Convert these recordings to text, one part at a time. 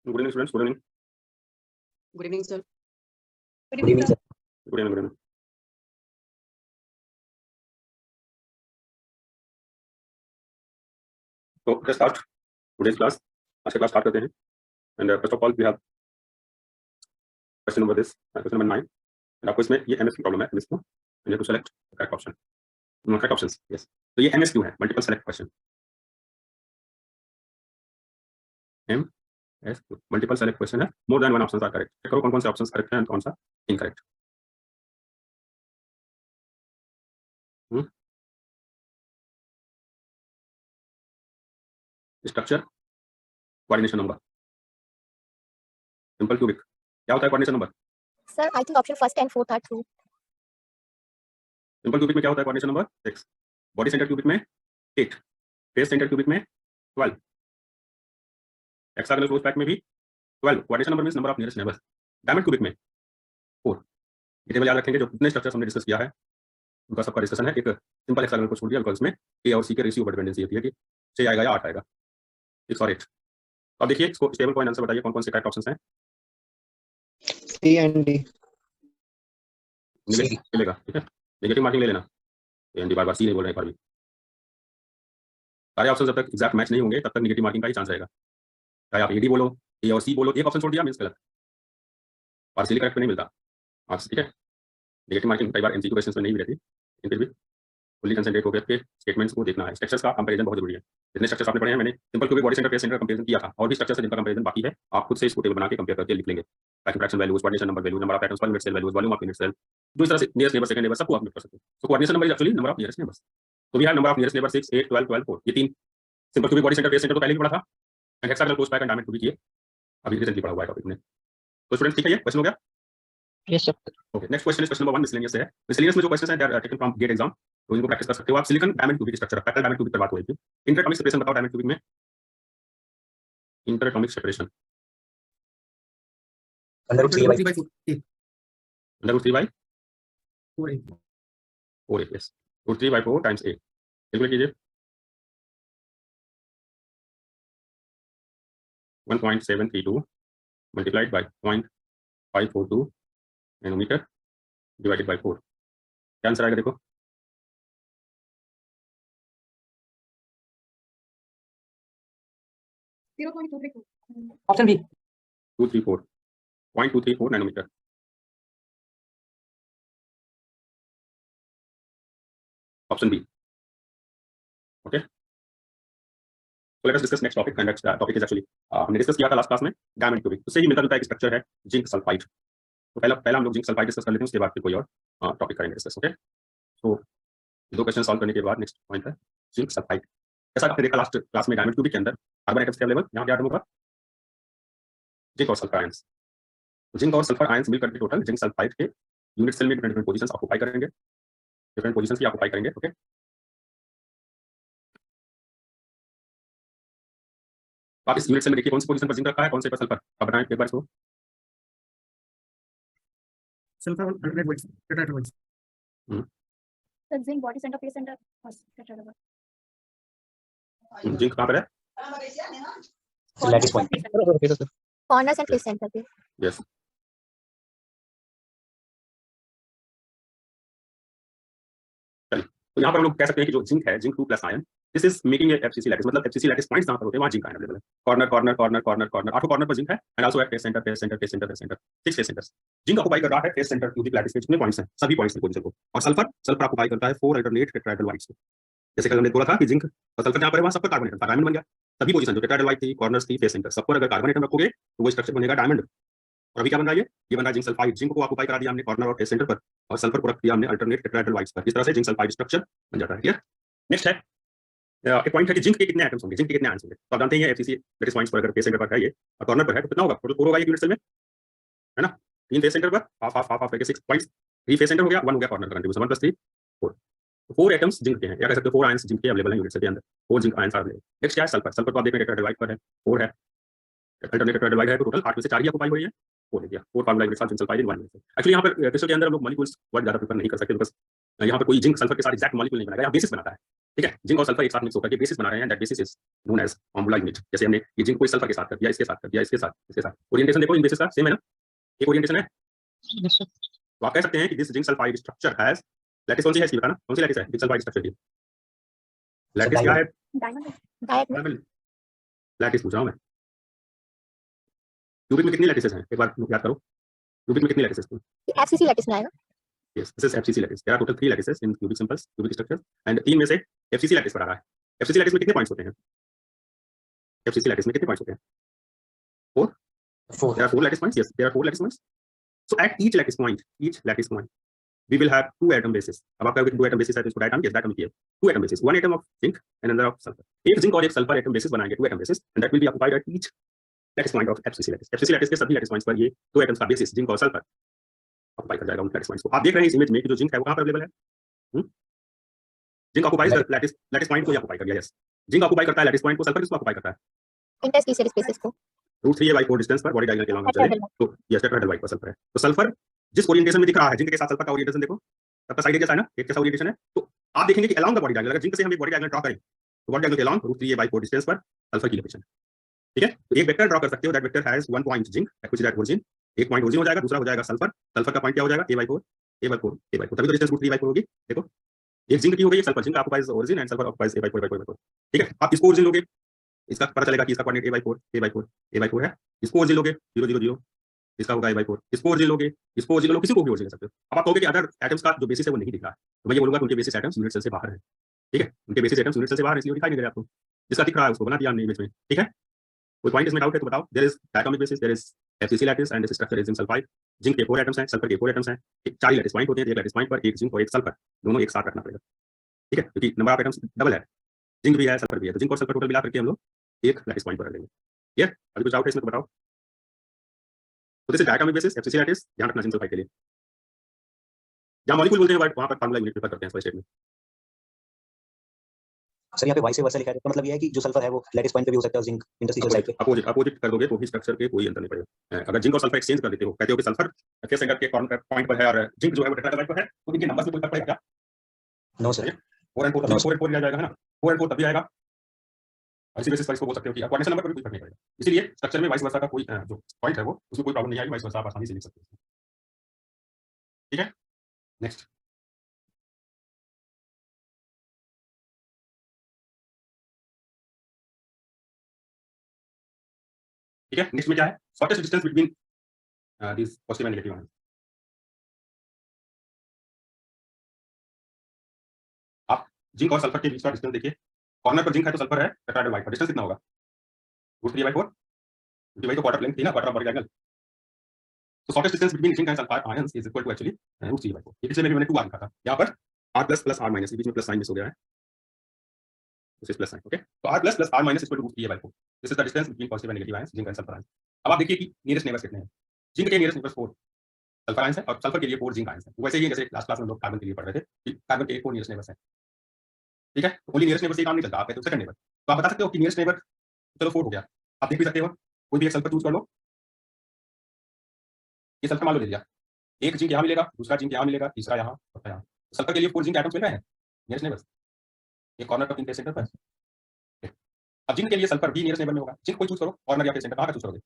Good evening, students. Good evening. Good evening, sir. Good evening, sir. Good evening. Good evening. So let's start today's class. आज की class start करते हैं. And first of all, we have question number this, question number 9. And आपको इसमें ये MSQ problem है. इसको you have to select the correct option. No, correct options. Yes. तो ये MSQ है. Multiple select question. MSQ. Multiple select question है. More than one options are correct. Check करो कौन कौन से options correct हैं और कौन सा incorrect. Structure. Coordination number. Simple cubic. क्या होता है coordination number? Sir, I think option first and fourth are true. Simple cubic में क्या होता है coordination number 6, body centre cubic में 8, फेस सेंटर क्यूबिक में 12, हेक्सागोनल क्लोज पैक में भी 12. Coordination number means number of nearest neighbours. Diamond cubic में 4. ये टेबल याद रखेंगे. जो कितने स्ट्रक्चर्स हमने डिस्कस किया है उनका सबका डिस्कशन है. एक सिंपल हेक्सागोनल को छोड़ दिया बिकॉज़ में ए और सी के रेशियो पर डिपेंडेंसी होती है कि 6 आएगा या 8 आएगा. 6 और 8. अब देखिए इसको स्टेबल पॉइंट आंसर बताइए कौन कौन से करेक्ट ऑप्शंस हैं. C and D. मिलेगा. ठीक है, नेगेटिव मार्किंग ले लेना. एंड बार बार सी नहीं बोल रहे हैं एक बार भी. सारे ऑप्शन जब तक एग्जैक्ट मैच नहीं होंगे तब तक नेगेटिव मार्किंग का ही चांस रहेगा. चाहे आप एडी बोलो, ए और सी बोलो, एक ऑप्शन छोड़ दिया मींस गलत. पार्शियली करेक्ट नहीं मिलता मार्क्स. ठीक है, नेगेटिव मार्किंग कई बार एमसीक्यू क्वेश्चंस में नहीं भी रहती. लेकिन फिर भी फुल्ली कंसंट्रेट होकर के स्टेटमेंट्स को देखना है. स्ट्रक्चर्स का कंपैरिजन बहुत जरूरी है. जितने स्ट्रक्चर्स आपने पढ़े हैं, मैंने simple cubic, body centre, face centre comparison किया था. और भी स्ट्रक्चर्स हैं जिनका कंपैरिजन बाकी है. आप खुद से इसको टेबल बना के कंपेयर करके लिख लेंगे. Packing fraction values, coordination number value, number of atoms per unit cell values, volume of unit cell, जो इस तरह से नियरेस्ट नेबर, सेकंड नेबर सबको आप नोट कर सकते हैं. तो coordination number is actually number of nearest neighbours. तो we have number of nearest neighbour 6, 8, 12, 12, 4. ये तीन simple cubic, body centre, face centre तो पहले ही पढ़ा था. And hexagonal close pack and diamond cubic ये अभी रिसेंटली पढ़ा हुआ है टॉपिक में. तो स्टूडेंट्स ठीक है, ये क्वेश्चन हो गया. Yes, sir. Okay, next question is question number 1 miscellaneous है. मिसलेनियस में जो क्वेश्चंस हैं they are taken from GATE exam. तो इनको प्रैक्टिस कर सकते हो आप. Silicon diamond cubic structure, parallel diamond cubic पर बात हो रही थी. इंटरएटॉमिक सेपरेशन बताओ डायमंड क्यूबिक में. Interatomic separation Under 3 by 4. Under 3 by 4. 4 yes. Root 3 by 4 times a. Calculate कीजिए. 1.732 multiplied by 0.542 nanometre divided by 4. क्या आंसर आएगा देखो. Option B. 234 0.234 nanometre. Option B. Okay, so let us discuss next topic. And next topic is actually हमने discuss किया था last class में diamond cubic. उससे ही मिलता जुलता एक स्ट्रक्चर है जिंक सल्फाइड. तो पहला हम लोग जिंक सल्फाइड डिस्कस कर लेते हैं. उसके बाद फिर कोई और टॉपिक करेंगे डिस्कस. ओके, सो दो क्वेश्चन सॉल्व करने के बाद नेक्स्ट पॉइंट है जिंक सल्फाइड. जैसा आपने देखा लास्ट क्लास में डायमंड क्यूबिक के अंदर कार्बन एटम्स के अवेलेबल. यहाँ क्या आइटम होगा, जिंक और सल्फर आयंस. जिंक और सल्फर आयंस मिलकर के टोटल जिंक सल्फाइड के यूनिट सेल में डिफरेंट पोजीशंस ऑक्यूपाई करेंगे. डिफरेंट पोजीशंस की ऑक्यूपाई करेंगे. ओके, आप इस यूनिट सेल में देखिए कौन सी पोजीशन पर जिंक रखा है, कौन से पर सल्फर. अब बताएं एक बार इसको. Sulfur alternate weights. Tetrahedral weights. Sir, zinc body center, face center, tetrahedral. Zinc कहाँ पर है. lattice point. Corners and face center पे. यस. तो यहाँ पर हम लोग कह सकते हैं कि जो जिंक है, zinc 2 plus ion, this is making FCC lattice. मतलब एफसीसी लैटिस पॉइंट्स जहाँ पर होते हैं वहाँ जिंक आयन अवेलेबल है. Corner corner corner corner corner 8 corner पर जिंक है. And also at face centre, face centre, face centre, face centre, 6 face centres. Zinc occupy कर रहा है फेस सेंटर क्यूबिक लैटिस के जितने पॉइंट्स हैं सभी पॉइंट्स की पोजीशन को. और सल्फर ऑक्यूपाई करता है 4 अल्टरनेट टेट्राहेड्रल वाइट्स को. जैसे कल हमने बोला था कि जिंक और सल्फर जहाँ पर है वहाँ सब पर कार्बन एटम डायमंड बन गया. सभी पोजीशन जो टेट्राहेड्रल वाइट थी, कॉर्नर्स थी, फेस सेंटर, सब पर अगर कार्बन एटम रखोगे तो वो स्ट्रक्चर बनेगा डायमंड. और अभी क्या बन रहा है, ये बन रहा है जिंक सल्फाइड. जिंक को ऑक्यूपाई करा दिया हमने कॉर्नर और फेस सेंटर पर, और सल्फर को रख दिया हमने अल्टरनेट टेट्राहेड्रल वाइट्स पर. इस तरह से जिंक सल्फाइड स्ट्रक्चर बन जाता है. क्लियर. नेक्स्ट है एक पॉइंट है कि जिंक के कितने एटम्स होंगे, जिंक के कितने आयंस होंगे. तो आप जानते हैं एफसीसी लैटिस पॉइंट्स पर अगर फेस सेंटर पर है ये और कॉर्नर पर है तो कितना होगा, टोटल 4 होगा एक यूनिट सेल में, है ना. 3 फेस सेंटर पर हाफ हाफ हाफ हाफ करके 6 पॉइंट्स. 3 फेस सेंटर हो गया, 1 हो गया कॉर्नर का कंट्रीब्यूशन. 1 + 3 4. तो 4 एटम्स जिंक के हैं, या कह सकते हो 4 आयंस जिंक के अवेलेबल हैं यूनिट सेल के अंदर. 4 जिंक आयंस अवेलेबल. नेक्स्ट क्या है सल्फर. सल्फर तो आप देख रहे हैं टेट्राहेड्रल वाइट पर है, 4 है. अल्टरनेट टेट्राहेड्रल वाइट है तो टोटल 8 में से 4 ही ऑक्यूपाई हो रही है. 4 ले दिया. 4 फार्मूला के साथ जिंक सल्फाइड इन 1. एक्चुअली यहाँ पर क्रिस्टल के अंदर हम लोग मॉलिक्यूल्स वर्ड ज्यादा प्रेफर नहीं कर सकते बिकॉज़ यहाँ पर कोई जिंक सल्फर के साथ एक्जैक्ट मॉलिक्यूल नहीं बनाएगा, यहाँ बेसिस बनाता है। ठीक है, जिंक और सल्फर एक साथ मिक्स होकर के बेसिस बना रहे हैं, that basis is known as formula unit. जैसे हमने ये जिंक कोई सल्फर के साथ कर दिया, इसके साथ कर दिया, इसके साथ, इसके साथ, ओरिएंटेशन देखो इन बेसिस का सेम है ना, एक ओरिएंटेशन है। तो आप कह सकते हैं कि this zinc sulphide structure has lattice कौन सी है इसकी बताना, कौन सी लैटिस है जिंक सल्फाइड स्ट्रक्चर की? लैटिस क्या है? डायमंड लैटिस पूछ रहा हूं मैं। क्यूबिक में कितनी लैटिसेस हैं एक बार याद करो, क्यूबिक में कितनी लैटिसेस हैं? एफसीसी लैटिस में आएगा। Yes, this is FCC lattice. There are total 3 lattices in cubic simples, cubic structures, and 3 में से FCC lattice पर आ रहा है। FCC lattice में कितने पॉइंट्स होते हैं? FCC lattice में कितने पॉइंट्स होते हैं? 4. 4. There are 4 lattice points. Yes, there are 4 lattice points. So at each lattice point, we will have 2 atom bases. अब आपका 2 atom bases है तो इसको डायग्राम yes, that हम किए 2 atom bases, 1 atom of zinc and another of sulfur. एक zinc और एक सल्फर एटम बेसिस बनाएंगे, 2 atom bases, and that will be occupied at each lattice point of FCC lattice. FCC lattice के सभी lattice points पर ये 2 atoms का basis zinc और सल्फर ऑक्युपाई कर जाएगा उन lattice points को। आप देख रहे हैं इस इमेज में कि जो जिंक है वो कहां पर अवेलेबल है? जिंक ऑक्युपाइज lattice point को ऑक्युपाई कर लिया। यस, जिंक ऑक्युपाई करता है lattice point को, सल्फर किसको ऑक्युपाई करता है? इंटरस्टिशियल स्पेसेस को। √3a/4 डिस्टेंस पर बॉडी डायगोनल के लॉन्ग चले तो यस टेट्राहेड्रल वाइट पर सल्फर है। तो सल्फर जिस ओरिएंटेशन में दिख रहा है, जिंक के साथ सल्फर का ओरिएंटेशन देखो, सबका साइड जैसा है ना, एक जैसा ओरिएंटेशन है। तो आप देखेंगे कि अलोंग द बॉडी डायगोनल, अगर जिंक से हम एक बॉडी डायगोनल ड्रॉ करें तो बॉडी डायगोनल के अलोंग √3a/4 डिस्टेंस पर सल्फर की लोकेशन। ठीक है, तो एक वेक्टर ड्रॉ कर सकते हो, that vector has 1 point zinc which is at origin, एक पॉइंट ओरिजिन हो जाएगा, दूसरा हो जाएगा सल्फर, सल्फर का पॉइंट क्या हो जाएगा a/4 a/4 तभी तो डिस्टेंस √3a/4 होगी। देखो एक जिंक की हो गई, एक sulphur, zinc occupies origin and sulphur occupies a/4 ठीक है, आप इसको ओरिजिन लोगे, इसका पता चलेगा कि इसका कोऑर्डिनेट a/4 है। इसको ओरिजिन लोगे 0 0 0, इसका होगा a/4, इसको ओरिजिन लोगे, इसको ओरिजिन लोगे, किसी को भी ओरिजिन ले सकते हो। अब आप कहोगे कि अदर एटम्स का जो बेसिस है वो नहीं दिख रहा है, तो मैं ये बोलूंगा कि उनके बेसिस एटम्स यूनिट सेल से बाहर है। ठीक है, उनके बेसिस एटम्स यूनिट सेल से बाहर है, इसलिए दिखाई नहीं दे रहा आपको। जिसका दिख रहा है उसको बना दिया हमने इमेज में। ठीक है, कोई पॉइंट इसमें डाउट है तो बताओ। There is diatomic basis, there is FCC lattice and this structure is zinc sulphide. Zinc के 4 एटम्स हैं, सल्फर के 4 एटम्स हैं, 4 ही लैटिस पॉइंट होते हैं, एक लैटिस पॉइंट पर एक जिंक और एक सल्फर, दोनों एक साथ रखना पड़ेगा। ठीक है, क्योंकि नंबर ऑफ एटम्स डबल है, जिंक भी है सल्फर भी है, तो जिंक और सल्फर टोटल मिला करके हम लोग एक लैटिस पॉइंट पर रख लेंगे। क्लियर? अभी कुछ डाउट है इसमें तो बताओ। तो this is diatomic basis FCC lattice, ध्यान रखना जिंक सल्फाइड के लिए। जहां मॉलिक्यूल बोलते हैं वहां पर फार्मूला यूनिट प्रेफर करते हैं स्टेट में। सर यहाँ पे वाइस वर्सा लिखा है, तो मतलब ये है कि जो सल्फर है वो लैटिस पॉइंट पे भी हो सकता है, जिंक इंटरस्टिशियल साइड पे। अपोजिट कर दोगे तो भी स्ट्रक्चर के कोई अंतर नहीं पड़ेगा। अगर जिंक और सल्फर एक्सचेंज कर देते हो, कहते हो कि सल्फर के सेंटर के कॉर्नर पॉइंट पर है और जिंक जो है वो टेट्राहेड्रल पर है, तो इनके नंबर्स में कोई फर्क पड़ेगा क्या? नो सर, 4 and 4 तभी 4 and 4 लिया जाएगा है ना, 4 and 4 तभी आएगा। और इसी बेसिस पर इसको बोल सकते हो कि कोऑर्डिनेशन नंबर पर भी कोई फर्क नहीं पड़ेगा। इसीलिए स्ट्रक्चर में वाइस वर्सा का कोई जो पॉइंट है वो उसमें कोई प्रॉब्लम नहीं आएगी, वाइस वर्सा आप आसानी से लिख सकते हो। ठीक है, नेक्स्ट। ठीक है, नेक्स्ट में क्या है? Shortest distance between this positive and negative ion. आप जिंक और सल्फर के बीच का डिस्टेंस देखिए, कॉर्नर पर जिंक है तो सल्फर है, टेट्राहेड्रल वाइट पर डिस्टेंस कितना होगा? √3a/4, क्योंकि वही तो क्वार्टर लेंथ थी ना, क्वार्टर ऑफ बॉडी डायगोनल। तो shortest distance between zinc and sulphur ions is equal to actually √3a/4। ये पिछले में भी मैंने 2 लिखा था, यहाँ पर r+ + r- बीच में प्लस साइन मिस हो गया है, this is plus sign. Okay, तो r+ + r- is equal to √3a/4। This is the distance between positive and negative ions, zinc and sulphur ions. अब आप देखिए कि नियरेस्ट नेबर्स कितने हैं। जिंक के नियरेस्ट नेबर्स 4 सल्फर आयंस है और सल्फर के लिए 4 जिंक आयंस है। वैसे ही जैसे लास्ट क्लास में लोग कार्बन के लिए पढ़ रहे थे कि कार्बन के 4 नियरेस्ट नेबर्स हैं। ठीक है, तो ओनली नियरेस्ट नेबर से काम नहीं चलता, आप कहते हो सेकंड नेबर, तो आप बता सकते हो कि नियरेस्ट नेबर चलो 4 हो गया। आप देख भी सकते हो, कोई भी एक सल्फर चूज कर लो, ये सल्फर मान लो ले लिया, एक जिंक यहाँ मिलेगा, दूसरा जिंक यहाँ मिलेगा, तीसरा यहाँ, चौथा यहाँ। सल्फर के लिए 4 जिंक एटम्स मिल रहे हैं नियरेस्ट नेबर्स, एक कॉर्नर पर 3 सेंटर पर। अब जिंक के लिए सल्फर भी नियरेस्ट नेबर में होगा, जिंक कोई चूज करो, कॉर्नर या सेंटर, कहाँ का चूज करोगे?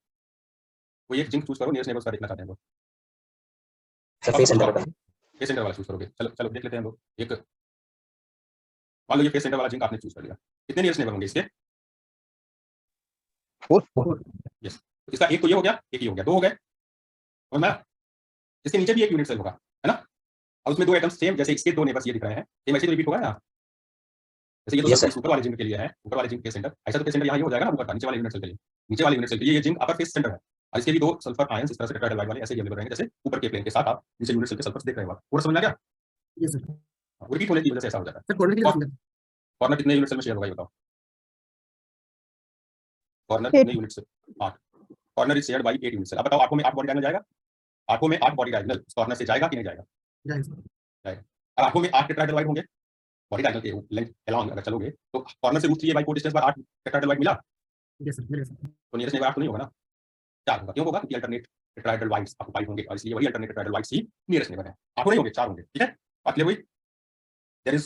कोई एक जिंक चूज करो, नियरेस्ट नेबर्स का देखना चाहते हैं वो। सर फेस सेंटर का, फेस सेंटर वाला चूज करोगे। चलो चलो देख लेते हैं हम लोग। एक मान लो ये फेस सेंटर वाला जिंक आपने चूज कर लिया, कितने नियरेस्ट नेबर होंगे इसके? 4 यस, इसका एक तो ये हो गया, एक ही हो गया, 2 हो गए। और मैं इसके नीचे भी एक यूनिट सेल होगा, है ना, और उसमें 2 एटम्स सेम, जैसे इसके 2 नेबर्स ये दिख रहे हैं, सेम ऐसे तो रिपीट होगा ना। जैसे ये तो ऊपर वाले जिंक के लिए है, ऊपर वाले जिंक के सेंटर, ऐसा तो के सेंटर यहाँ ये हो जाएगा ना ऊपर का, नीचे वाले यूनिट सेल के लिए, नीचे वाले यूनिट सेल के लिए ये जिंक अपर फेस सेंटर है, और इसके भी 2 सल्फर आयंस इस तरह से टेट्राहेड्रल वाले ऐसे ही अवेलेबल रहेंगे, जैसे ऊपर के प्लेन के साथ आप नीचे यूनिट सेल के सल्फर्स देख रहे हो। पूरा समझ आ गया? Yes sir. रिपीट होने की वजह से ऐसा हो जाता है। सर कोऑर्डिनेट कितना है? कॉर्नर कितने यूनिट सेल में शेयर होगा ये बताओ? कॉर्नर कितने unit cell? 8। Corner is shared by 8 unit cell. अब बताओ आंखों में 8 बॉडी डायगोनल जाएगा? आंखों में 8 बॉडी डायगोनल कॉर्नर से जाएगा कि नहीं जाएगा? जाएगा। अब आंखों में 8 टेट्राहेड्रल वाइट होंगे बॉडी डायगोनल के लेंथ अलोंग अगर चलोगे तो कॉर्नर से √3a/4 डिस्टेंस पर 8 टेट्राहेड्रल वाइट मिला, यस सर, मिलेगा सर। तो नियरेस्ट नेबर 8 तो नहीं होगा ना, 4 होगा। क्यों होगा? क्योंकि अल्टरनेट टेट्राहेड्रल वाइट्स ऑक्युपाइड होंगे और इसलिए वही अल्टरनेट टेट्राहेड्रल वाइट्स ही नियरेस्ट नेबर है। 8 नहीं होंगे, 4 होंगे। ठीक है, बात क्लियर हुई? there is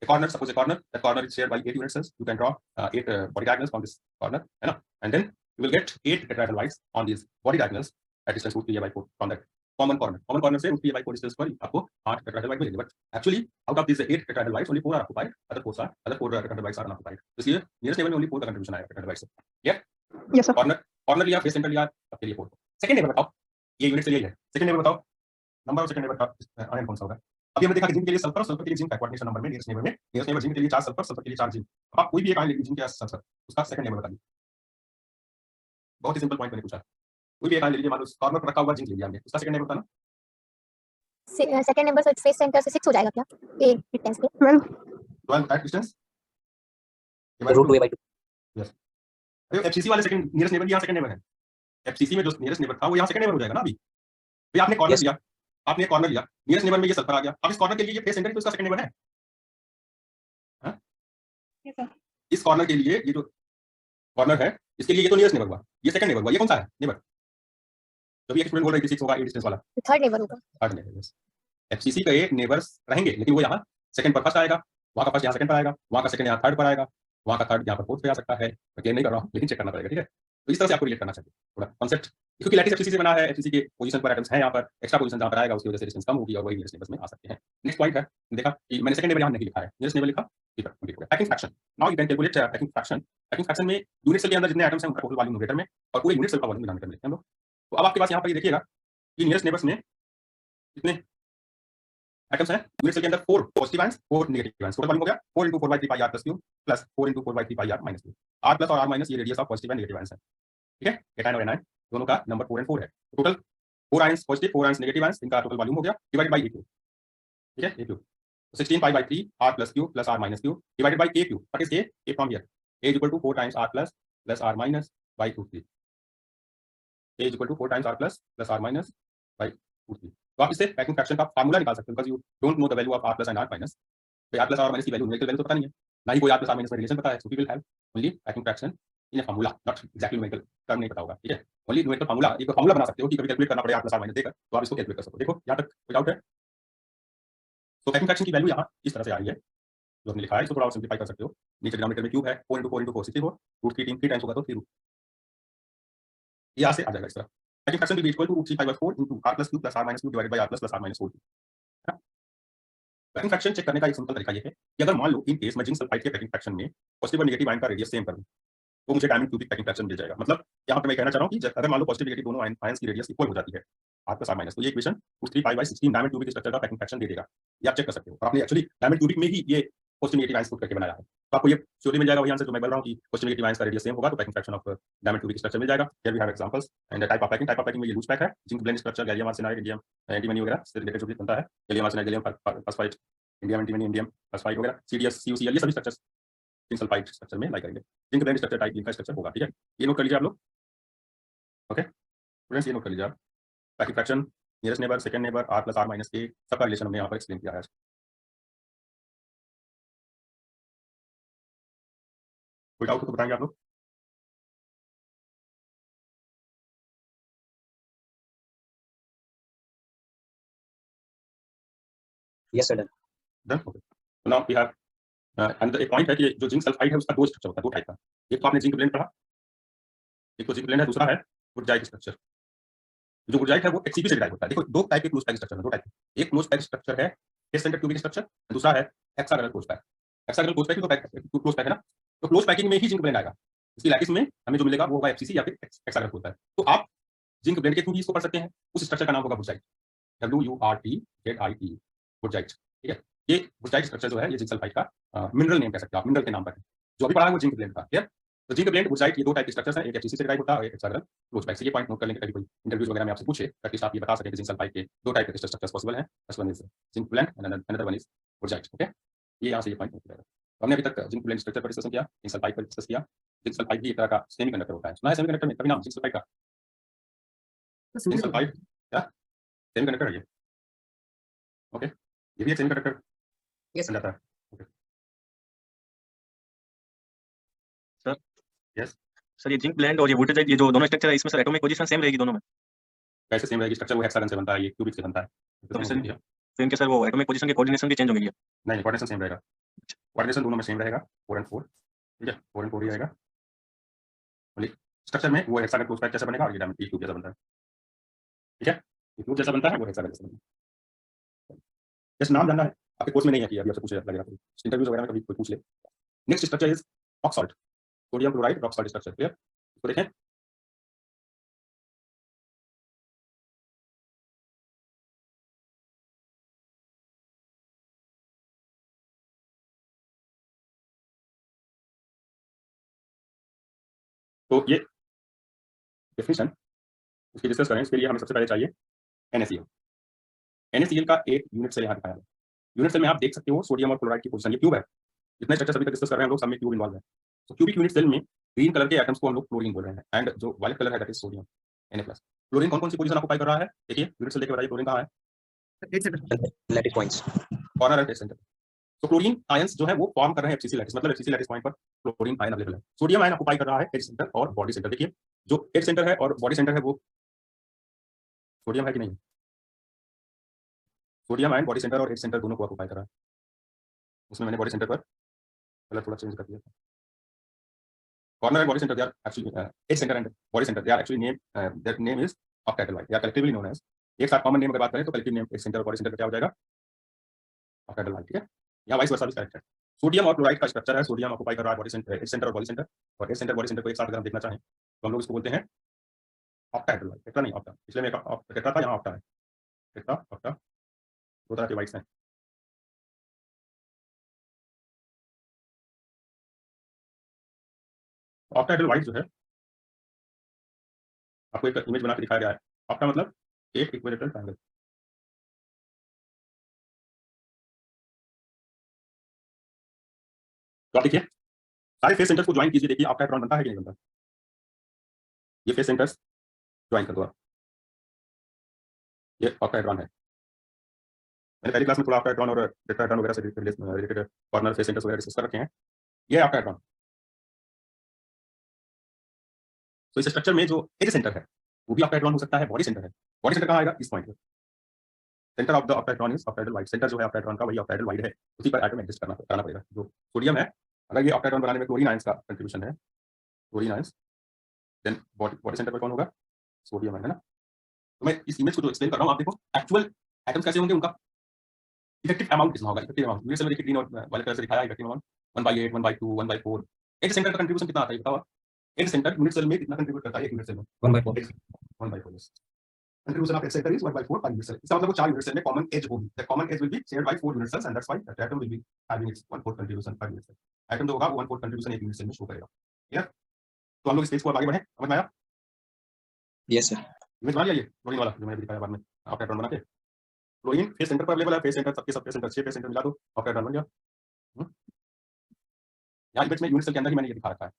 a corner, suppose a corner, that corner is shared by 8 unit cells. You can draw 8 body diagonals from this corner, है ना, and then you will get 8 tetrahedral lines on these body diagonals at distance root 3a/4 from that common corner से root 3a/4 distance पर आपको 8 tetrahedral lines मिलेंगे, but actually out of these 8 tetrahedral lines only 4 are occupied, other 4 tetrahedral lines are unoccupied. इसलिए nearest neighbor में only 4 का contribution आएगा tetrahedral lines से. Yeah, Yes, sir. corner लिया, face center लिया, आपके लिए 4. सेकंड नेबर बताओ, ये यूनिट से यही है. सेकंड नेबर बताओ, नंबर ऑफ सेकंड नेबर का आयन कौन सा होगा? अभी हमने देखा कि जिंक के लिए सल्फर और सल्फर के लिए जिंक है कोऑर्डिनेशन नंबर में नियरेस्ट नेबर जिंक के लिए 4 सल्फर, सल्फर के लिए 4 जिंक. अब आप कोई भी एक आयन ले लीजिए जिंक या सल्फर, उसका सेकंड नेबर बताइए. बहुत ही सिंपल पॉइंट मैंने पूछा. कोई भी एक आयन ले लीजिए, मान लो कॉर्नर पर रखा हुआ जिंक ले लिया हमने, उसका सेकंड नेबर बताना. सेकंड नंबर फेस सेंटर से 6 हो जाएगा क्या? ए डिस्टेंस पे 12 at distance root 2a/2. Yes. अरे एफसीसी वाले सेकंड नियरेस्ट नेबर यहां सेकंड नेबर है. एफसीसी में जो नियरेस्ट नेबर था वो यहां सेकंड नेबर हो जाएगा ना. अभी भाई आपने कॉर्नर Yes. लिया, आपने कॉर्नर लिया, नियरेस्ट नेबर में ये सल्फर आ गया. अब इस कॉर्नर के लिए ये फेस सेंटर तो इसका सेकंड नेबर है. हां, यस सर. इस कॉर्नर के लिए ये जो कॉर्नर है इसके लिए ये तो नियरेस्ट नेबर हुआ, ये सेकंड नेबर हुआ. ये कौन सा है नेबर? जब एक स्टूडेंट बोल रहा है कि 6 होगा ए डिस्टेंस वाला, थर्ड नेबर होगा. Third neighbour. यस, एफसीसी का ये नेबर्स रहेंगे, लेकिन वो यहाँ सेकंड पर फर्स्ट आएगा, वहां का फर्स्ट यहाँ सेकंड पर आएगा, वहां का सेकंड यहाँ थर्ड पर आएगा, वहां का थर्ड यहाँ पर फोर्थ पे आ सकता है. मैं क्लेम नहीं कर रहा हूँ, लेकिन चेक करना पड़ेगा. ठीक है, तो इस तरह से आपको रिलेट करना चाहिए थोड़ा कॉन्सेप्ट, क्योंकि लैटिस एफसीसी से बना है. एफसीसी के पोजीशन पर एटम्स हैं, यहाँ पर एक्स्ट्रा पोजीशन जहाँ पर आएगा उसकी वजह से डिस्टेंस कम होगी और वही नियरेस्ट नेबर्स में आ सकते हैं. नेक्स्ट पॉइंट है, देखा कि मैंने सेकंड नेबर यहाँ नहीं लिखा है, नियरेस्ट नेबर लिखा. ठीक है, कंप्लीट हो गया. Packing fraction. Now you can calculate packing fraction. Packing fraction में यूनिट सेल के अंदर जितने एटम्स हैं उनका टोटल वॉल्यूम न्यूमरेटर में और पूरे यूनिट सेल का वॉल्यूम डिनोमिनेटर में लिखते हैं हम लोग. तो अब आपके पास यहाँ पर ये देखिएगा कि नियरेस्ट नेबर्स में कितने एटम्स हैं. यूनिट सेल के अंदर 4 positive ions, 4 negative ions. Total volume हो गया 4 × 4/3 pi r + q plus 4 × 4/3 pi r - q. r plus और r माइनस ये radius of positive and negative ions है. ठीक है, एटायन और एनायन दोनों का नंबर 4 और 4 है. Total 4 ions positive, 4 ions negative ions, इनका टोटल वॉल्यूम हो गया डिवाइडेड बाय a3. ठीक है, a3 16 pi/3 r + q plus r - q divided by a3. What is a from here? a = 4 times r plus r minus by 2/3. a = 4 times r plus r minus by 2/3. तो आप इससे packing fraction का formula निकाल सकते हो, because you don't know the value of r plus and r minus. तो r plus r minus की value numerical value तो पता नहीं है, ना ही कोई r प्लस r माइनस का रिलेशन पता है. So we will have only packing fraction in a formula, not exactly numerical term नहीं पता होगा. ठीक है, ओनली न्यूमेरिकल फार्मूला. एक फार्मूला बना सकते हो कि कभी कैलकुलेट करना पड़े r प्लस r माइनस देकर, तो आप इसको कैलकुलेट कर सकते हो. देखो यहाँ तक कोई डाउट है? तो पैकिंग फ्रैक्शन की वैल्यू यहाँ इस तरह से आ रही है जो हमने लिखा है. इसको थोड़ा और सिंप्लीफाई कर सकते हो. नीचे डिनोमिनेटर में क्यूब है, 4 × 4 × 4 64, रूट 3 टाइम्स होगा तो 3 रूट. यहाँ से आ जाएगा इस तरह. Packing fraction will be equal to root 3/4 into r plus q plus r minus q divided by r plus r minus 4. Packing fraction check करने का एक सिंपल तरीका ये है कि अगर मान लो इन केस मैं जिंक सल्फाइड के पैकिंग फ्रैक्शन में पॉजिटिव और नेगेटिव आयन का रेडियस सेम कर दूं, तो मुझे डायमंड क्यूबिक पैकिंग फ्रैक्शन मिल जाएगा. मतलब यहाँ पे मैं कहना चाह रहा हूँ कि अगर मान लो पॉजिटिव नेगेटिव दोनों आयंस की रेडियस इक्वल हो जाती है r प्लस r माइनस, तो ये equation √3 pi/16 diamond cubic structure का पैकिंग फ्रैक्शन दे देगा. ये आप चेक कर सकते हो. और आपने एक्चुअली डायमंड क्यूबिक में ही ये पॉजिटिव नेगेटिव आयंस पुट करके बनाया है, तो आपको ये श्योरली मिल जाएगा वही आंसर जो मैं बोल रहा हूँ कि पॉजिटिव नेगेटिव आयंस का रेडियस सेम होगा तो packing fraction of diamond cubic structure मिल जाएगा. Here we have examples and type of packing में ये लूज पैक है. Zinc blende structure, gallium arsenide, indium antimony वगैरह से रिलेटेड जो भी बनता है, gallium arsenide, gallium phosphide, indium antimony, indium phosphide वगैरह, CDS CuCl, ये सभी स्ट्रक्चर्स जिंक सल्फाइड स्ट्रक्चर में लाई करेंगे. Zinc blende structure type zinc का स्ट्रक्चर होगा. ठीक है, ये नोट कर लीजिए आप लोग. ओके स्टूडेंट्स, ये नोट कर लीजिए आप. Packing fraction, nearest neighbour, second neighbour, r plus r minus के सबका रिलेशन हमने यहाँ पर एक्सप्लेन किया है. कोई डाउट हो तो बताएंगे आप लोग. Yes, sir. Done. Done. Okay, तो नाउ वी हैव अंदर एक पॉइंट है कि जो जिंक सल्फाइड है उसका दो स्ट्रक्चर होता है, दो टाइप का. एक तो आपने जिंक ब्लेंड पढ़ा, एक तो जिंक ब्लेंड है, दूसरा है वुडजाइट स्ट्रक्चर. जो वुडजाइट है वो HCP से डिराइव होता है. देखो दो टाइप के क्लोज पैक स्ट्रक्चर है, दो टाइप के. एक क्लोज पैक स्ट्रक्चर है फेस सेंटर क्यूबिक स्ट्रक्चर, दूसरा है hexagonal close pack. Hexagonal close pack तो क्लोज पैक है ना, तो क्लोज पैकिंग में ही जिंक ब्लेंड आएगा. इसकी लैटिस में हमें जो मिलेगा वो होगा FCC या फिर हेक्सागोनल क्लोज पैक. तो आप जिंक ब्लेंड के थ्रू भी इसको पढ़ सकते हैं. उस स्ट्रक्चर का नाम होगा वुडजाइट, WURTZIT, वुडजाइट. ठीक है, ये वुडजाइट स्ट्रक्चर जो है ये जिंक सल्फाइड का मिनरल नेम कह सकते हो आप, मिनरल के नाम पर है. जो अभी पढ़ा है वो जिंक ब्लेंड का. क्लियर? तो जिंक ब्लेंड, वुडजाइट, ये दो टाइप के स्ट्रक्चर्स हैं. एक FCC से डिराइव होता है और एक हेक्सागोनल क्लोज पैक से. ये पॉइंट नोट कर लेंगे, कभी कोई इंटरव्यूज वगैरह में आपसे पूछे ताकि आप ये बता सकें कि जिंक सल्फाइड के दो टाइप के स्ट्रक्चर्स पॉसिबल हैं. First one is zinc blende and another one is wurtzite. Okay, ये यहाँ से ये पॉइंट नोट करेगा. हमने अभी तक जिंक ब्लेंड स्ट्रक्चर पर डिस्कशन किया, जिंक सल्फाइड पर डिस्कस किया. जिंक सल्फाइड भी एक तरह का सेमीकंडक्टर होता है. सुना है सेमीकंडक्टर में कभी नाम जिंक सल्फाइड का? जिंक सल्फाइड क्या सेमीकंडक्टर है ये? ओके, ये भी एक सेमीकंडक्टर Yes, बन sir. जाता है. Okay, sir. यस. सर ये जिंक ब्लेंड और ये वुडजाइट, ये जो दोनों स्ट्रक्चर है इसमें सर एटॉमिक पोजीशन सेम रहेगी दोनों में? कैसे सेम रहेगी स्ट्रक्चर? वो हेक्सागन से बनता है, ये क्यूबिक से बनता है. तो सर तो इनके सर वो एटॉमिक पोजीशन के कोऑर्डिनेशन भी चेंज होंगे क्या? नहीं कोऑर्डिनेशन सेम रहेगा, कोऑर्डिनेशन दोनों में सेम रहेगा 4 and 4, ठीक है 4 and 4 ही रहेगा। बोलिए स्ट्रक्चर में वो हेक्सागन क्लोज पैक जैसा बनेगा और ये डायमंड क्यूब जैसा बनता है, ठीक है ये क्यूब जैसा बनता है वो हेक्सागन जैसा बनता है। जस्ट नाम जानना है, आपके कोर्स में नहीं है कि अभी आपसे पूछे लगेगा इंटरव्यूज वगैरह में कभी कोई पूछ ले। Next structure is rock salt, sodium chloride rock salt structure, clear? इसको देखें तो ये डेफिनेशन उसकी डिस्कस करें, इसके लिए हमें सबसे पहले चाहिए NaCl। NaCl का एक यूनिट सेल यहाँ दिखाया है, यूनिट सेल में आप देख सकते हो सोडियम और क्लोराइड की पोजीशन, ये क्यूब है, जितने स्ट्रक्चर अभी तक डिस्कस कर रहे हैं हम लोग सब में क्यूब इन्वॉल्व है। तो क्यूबिक यूनिट सेल में ग्रीन कलर के एटम्स को हम लोग क्लोरीन बोल रहे हैं एंड जो व्हाइट कलर है that is sodium Na+। Chlorine कौन कौन सी पोजीशन ऑक्यूपाई कर रहा है, देखिए यूनिट सेल लेके बताइए क्लोरीन कहाँ है, 8 सेकंड लैटिस पॉइंट्स। कॉर्नर है सेंटर। तो क्लोरीन आयंस जो है वो फॉर्म कर रहे हैं FCC लैटिस, मतलब FCC लैटिस पॉइंट पर क्लोरीन आयन अवेलेबल है। सोडियम आयन ऑक्यूपाई कर रहा है एज सेंटर और बॉडी सेंटर। देखिए जो एज सेंटर है और बॉडी सेंटर है वो सोडियम है कि नहीं, सोडियम आयन बॉडी सेंटर और एज सेंटर दोनों को ऑक्यूपाई कर रहा है। उसमें मैंने बॉडी सेंटर पर कलर थोड़ा चेंज कर दिया। Corner and body centre they are actually edge centre and body centre they are actually name, their name is octahedral site, they are collectively known as, एक साथ कॉमन नेम अगर बात करें तो कलेक्टिव नेम एज सेंटर और body centre का क्या हो जाएगा, ऑक्टेट्राइड लाइट, ठीक है? या वाइस वर्सा भी करेक्ट है। सोडियम और क्लोराइड का स्ट्रक्चर है, सोडियम ऑक्यूपाई कर रहा है बॉडी सेंटर, एज सेंटर और बॉडी सेंटर, और एज सेंटर बॉडी सेंटर को एक साथ अगर हम देखना चाहें तो हम लोग इसको बोलते हैं ऑक्टाहेड्रल लाइट, टेट्रा नहीं ऑक्टा, इसलिए में टेट्रा था यहाँ ऑक्टा है, टेट्रा ऑक्टा दो तरह के लाइट्स हैं। ऑक्टाहेड्रल लाइट जो है आपको एक इमेज बना के दिखाया गया है, ऑक्टा मतलब एक इक्विलेटरल ट्रायंगल। तो आप देखिए सारे फेस सेंटर्स को ज्वाइन कीजिए, देखिए ऑक्टाहेड्रॉन बनता है कि नहीं बनता। ये फेस सेंटर्स ज्वाइन कर दो आप, ये ऑक्टाहेड्रॉन है। मैंने पहली क्लास में थोड़ा ऑक्टाहेड्रॉन और टेट्राहेड्रॉन वगैरह से रिलेटेड कॉर्नर फेस सेंटर्स वगैरह डिस्कस कर रखे हैं। ये है ऑक्टाहेड्रॉन। तो इस स्ट्रक्चर में जो एज सेंटर है वो भी ऑक्टाहेड्रॉन हो सकता है, बॉडी सेंटर है, बॉडी सेंटर कहाँ आएगा, इस पॉइंट पे। Centre of the octahedron is octahedral wide, centre जो है ऑक्टाहेड्रॉन का वही ऑक्टाहेड्रल वाइड है, उसी पर एटम एडजस्ट कराना पड़ेगा। जो सोडियम है, अगर ये ऑक्टाहेड्रॉन बनाने में क्लोरीन आयंस का कंट्रीब्यूशन है, chlorine ions, then body centre पर कौन होगा, सोडियम है ना। तो मैं इस इमेज को जो एक्सप्लेन कर रहा हूँ आप देखो एक्चुअल एटम्स कैसे होंगे, उनका इफेक्टिव अमाउंट कितना होगा, इफेक्टिव अमाउंट यूनिट सेल में देखिए ग्रीन और वायलेट कलर से दिखाया इफेक्टिव अमाउंट 1/8 1/2 1/4। एज सेंटर का कंट्रीब्यूशन कितना आता है बताओ, एज सेंटर यूनिट सेल में कितना कंट्रीब्यूट करता है, एक यूनिट सेल में 1/4 1/4 contribution of edge centre is 1/4 per unit cell। इसका मतलब वो 4 यूनिट सेल में कॉमन एज होगी, the common edge will be shared by 4 unit cells and that's why that atom will be having its 1/4 contribution per unit cell। Atom जो होगा वो 1/4 contribution एक unit cell में शो करेगा, clear? तो हम लोग इस पेज को आगे बढ़े, समझ में आया? Yes sir. इमेज बना लिया, ये क्लोरीन वाला जो मैंने दिखाया बाद में ऑक्टाहेड्रॉन बना के। क्लोरीन फेस सेंटर पर अवेलेबल है, फेस सेंटर सबके सब फेस सेंटर 6 फेस सेंटर मिला दो ऑक्टाहेड्रॉन बन गया। यहाँ इमेज में यूनिट सेल के अंदर ही मैंने ये दिखा रखा है,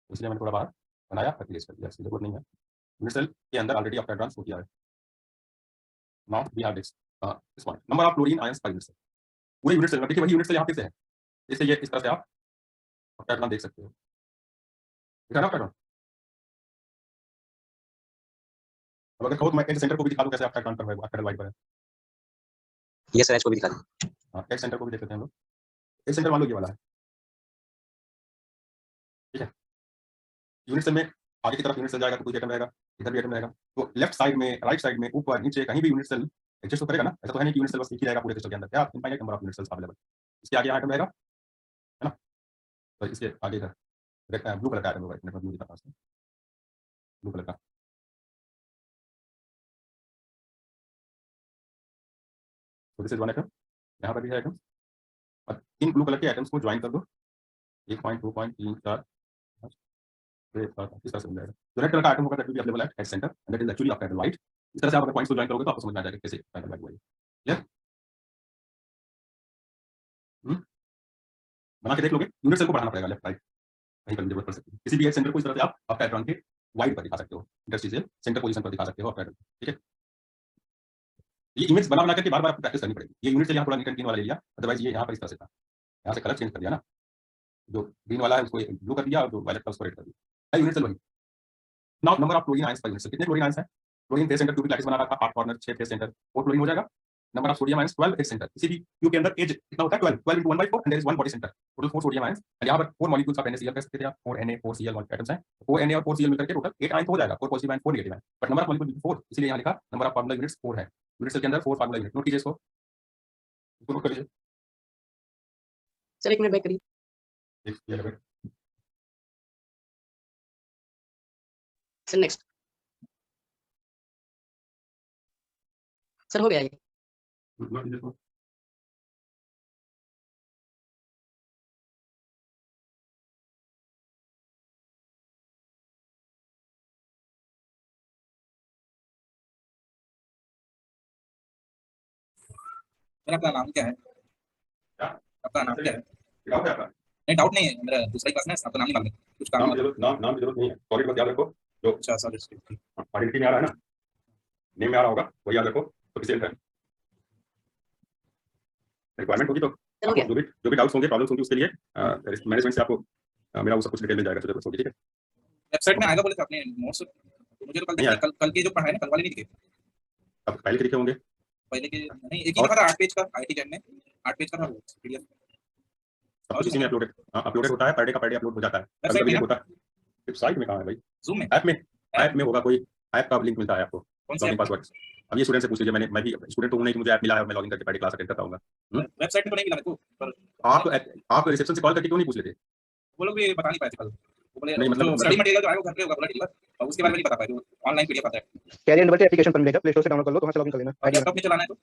इसलिए मैंने थोड़ा बाहर बनाया, इरेज कर दिया, इसकी जरूरत नहीं है। यूनिट सेल के अंदर ऑलरेडी ऑक्टाहेड्रॉन शो किया है। Now we have this point, number of chlorine ions per unit cell. पूरे यूनिट सेल में देखिए वही यूनिट सेल यहाँ पे से है, इससे ये इस तरह से आप ऑक्टाहेड्रॉन देख सकते हो, दिखा ना ऑक्टाहेड्रॉन। अब अगर कहो तो मैं एज सेंटर को भी दिखा दूं कैसे ऑक्टाहेड्रॉन पर है, ऑक्टाहेड्रल लाइट पर है। यस सर, इसको भी दिखा दें। हाँ एज सेंटर को भी देख लेते हैं हम लोग, एज सेंटर मान लो ये वाला है, ठीक है? यूनिट सेल में आगे की तरफ यूनिट सेल जाएगा तो कोई एटम रहेगा, इधर भी एटम रहेगा, तो लेफ्ट साइड में, राइट साइड में, ऊपर नीचे कहीं भी यूनिट सेल एडजस्ट तो करेगा ना। ऐसा तो है नहीं कि यूनिट सेल बस एक ही रहेगा पूरे क्रिस्टल के अंदर, क्या infinite number of unit cells available. इसके आगे आइटम रहेगा, है ना? तो इसके आगे इधर ब्लू कलर का आइटम होगा, इतने ब्लू दिखा पास में, ब्लू कलर का। तो दिस इज वन एटम, यहाँ पर भी है एटम, और इन ब्लू कलर के एटम्स को ज्वाइन कर दो, 1 पॉइंट 2 पॉइंट 3 4 इस तरह से मिल जाएगा। जो रेड कलर का आइटम होगा that will be available at centre and that is actually octahedral light. इस तरह से आप अगर पॉइंट्स को ज्वाइन करोगे तो आपको समझ में आ जाएगा कैसे ऑक्टाहेड्रल लाइट हुआ है, क्लियर? बना के देख लोगे, यूनिट सेल को बढ़ाना पड़ेगा लेफ्ट राइट, कहीं पर जरूरत पड़ सकती है। किसी भी एक सेंटर को इस तरह से आप ऑक्टाहेड्रॉन के वाइड पर दिखा सकते हो, इंटरस्टिशियल सेंटर पोजीशन पर दिखा सकते हो ऑक्टाहेड्रॉन, ठीक है? ये इमेज बना करके बार बार आपको प्रैक्टिस करनी पड़ेगी। ये यूनिट सेल यहाँ थोड़ा नीट एंड क्लीन वाला ले लिया, अदरवाइज ये यहाँ पर इस तरह से था, यहाँ से कलर चेंज कर दिया ना, जो ग्रीन वाला है उसको ब्लू कर दिया और जो वायलेट था उसको रेड कर दिया, यूनिट सेल वही। Now number of chlorine ions per unit cell, कितने क्लोरीन आयंस है? Chlorine face centre cubic lattice बना रहा था, 8 कॉर्नर 6 फेस सेंटर, 4 क्लोरीन हो जाएगा। Number of sodium ions 12 edge centre, किसी भी क्यूब के अंदर एज कितना होता है 12 12 into 1/4 and there is one body centre, total 4 sodium ions and यहाँ पर 4 मॉलिक्यूल्स ऑफ NaCl कह सकते थे आप, 4 Na 4 Cl एटम्स हैं, 4 Na और 4 Cl मिलकर के टोटल 8 आयन हो जाएगा, 4 positive ion 4 negative ion, but number of molecule 4, इसलिए यहाँ लिखा नंबर ऑफ फार्मूला यूनिट्स 4 है, यूनिट सेल के अंदर 4 फार्मूला यूनिट, नोट कीजिए इसको नोट कर लीजिए। सर एक मिनट बैक करिए। Sir next. सर हो गया ये। नोट कीजिए इसको। सर आपका नाम क्या है? क्या? आपका नाम क्या है? डाउट है आपका? नहीं डाउट नहीं है, मेरा दूसरा क्लास में आपका नाम नहीं मालूम, कुछ काम नाम की जरूरत नहीं है, सॉरी बस याद रखो जो अच्छा सर आइडेंटिटी में आ रहा है ना, नेम में आ रहा होगा वो याद रखो, सफिशिएंट है। रिक्वायरमेंट होगी तो हो गया। जो भी डाउट्स होंगे प्रॉब्लम्स होंगी उसके लिए मैनेजमेंट से आपको मेरा वो सब कुछ डिटेल मिल जाएगा, तो ठीक है। वेबसाइट में आएगा बोले थे आपने नोट्स, मुझे तो कल नहीं कल के जो पढ़ा है ना कल वाले नहीं दिखे, अब पहले के लिखे होंगे पहले के नहीं, एक ही लिखा था 8 पेज का आईटी जैन में, 8 पेज का था वो पीडीएफ। सब कुछ इसी में अपलोडेड होता है, पर डे का पर डे अपलोड हो जाता है, वेबसाइट कभी में होता है। वेबसाइट में कहाँ है भाई? जूम में ऐप में होगा, कोई ऐप का लिंक मिलता है आपको, कौन सा लॉगिन पासवर्ड। अब ये स्टूडेंट से पूछ लीजिए, मैं भी स्टूडेंट तो हूं नहीं कि मुझे ऐप मिला है और मैं लॉगिन करके पहले क्लास अटेंड करता हूंगा। वेबसाइट में तो नहीं मिला मेरे को, पर आप रिसेप्शन से कॉल करके क्यों नहीं पूछ लेते? वो लोग भी बता नहीं पाए थे कल, वो बोले नहीं, मतलब- स्टडी मटेरियल जो आएगा वो घर पे होगा बोला डिलीवर, और उसके बारे में नहीं पता पाए, जो ऑनलाइन पीडीएफ आता है। कैरियर नंबर से एप्लीकेशन पर मिलेगा, प्ले स्टोर से डाउनलोड कर लो, तो वहां से लॉगिन कर लेना, आईडी लैपटॉप में चलाना है तो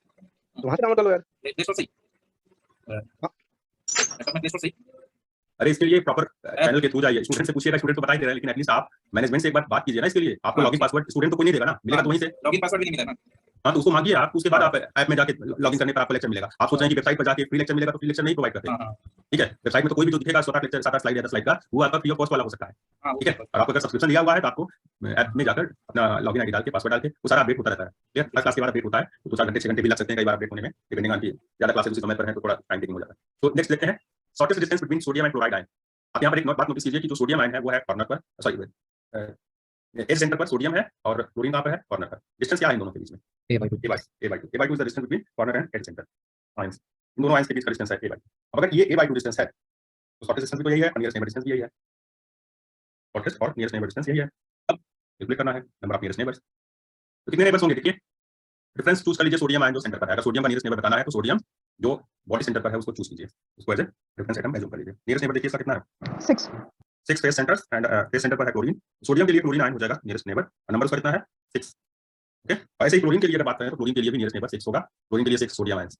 वहां से डाउनलोड कर लो यार। प्ले स्टोर से ही, लैपटॉप में प्ले स्टोर से ही। अरे इसके लिए प्रॉपर चैनल के थ्रू जाइए, स्टूडेंट से पूछिएगा, स्टूडेंट तो बता ही दे रहा है, लेकिन एटलीस्ट आप मैनेजमेंट से एक बार बात कीजिए ना इसके लिए। आपको लॉगिन पासवर्ड स्टूडेंट तो कोई नहीं देगा ना, मिलेगा तो वहीं से। लॉगिन पासवर्ड भी नहीं मिला ना, हाँ तो उसको मांगिए आप, उसके बाद आप ऐप में जाके लॉगिन करने पर आपको लेक्चर मिलेगा। आप सोच रहे हैं कि वेबसाइट पर जाके फ्री लेक्चर मिलेगा, तो फ्री लेक्चर नहीं प्रोवाइड करते, हां ठीक है। वेबसाइट में तो कोई भी जो दिखेगा 7-8 लेक्चर 7-8 स्लाइड या 10 स्लाइड का, वो आपका फ्री ऑफ कॉस्ट वाला हो सकता है, हां ठीक है। और आपको अगर सब्सक्रिप्शन लिया हुआ है तो आपको ऐप में जाकर अपना लॉगिन आईडी डाल के पासवर्ड डाल के वो सारा अपडेट होता रहता है, ठीक है। हर क्लास के बाद अपडेट होता है, तो 2-4 घंटे 6 घंटे भी लग सकते हैं कई बार अपडेट होने में, डिपेंडिंग ऑन की ज्यादा क्लासेस उसी समय पर है तो थोड़ा टाइम टेकिंग हो जाता है। तो नेक्स्ट देखते हैं shortest distance between sodium and chloride ion. आप यहाँ पर एक बात नोटिस कीजिए कि जो सोडियम आयन है वो है कॉर्नर पर, सॉरी एज सेंटर पर सोडियम है और क्लोरीन कहाँ पर है? कॉर्नर पर। डिस्टेंस क्या है इन दोनों के बीच में? A/2 is the distance between corner and edge centre ions. इन दोनों आयंस के बीच का डिस्टेंस है A/2। अब अगर ये A/2 डिस्टेंस है तो शॉर्टेस्ट डिस्टेंस भी तो यही है, नियरेस्ट नेबर डिस्टेंस भी यही है, शॉर्टेस्ट और नियरेस्ट नेबर डिस्टेंस यही है। अब कैलकुलेट करना है नंबर ऑफ नियरेस्ट नेबर्स, तो कितने नेबर्स होंगे? देखिए डिफरेंस चूज कर लीजिए, सोडियम आयन जो सेंटर पर है, अगर सोडियम का नियरेस्ट नेबर बताना है तो सोडियम जो बॉडी सेंटर पर है उसको चूज कीजिए, उसको as a reference atom assume कर लीजिए। नियरेस्ट नेबर देखिए इसका कितना है? 6 face centres and face centre पर है क्लोरीन, सोडियम के लिए क्लोरीन आयन हो जाएगा नियरेस्ट नेबर, नंबर उसका कितना है? 6, ओके। ऐसे ही क्लोरीन के लिए अगर बात करें तो क्लोरीन के लिए भी नियरेस्ट नेबर 6 होगा, क्लोरीन के लिए 6 सोडियम आयंस,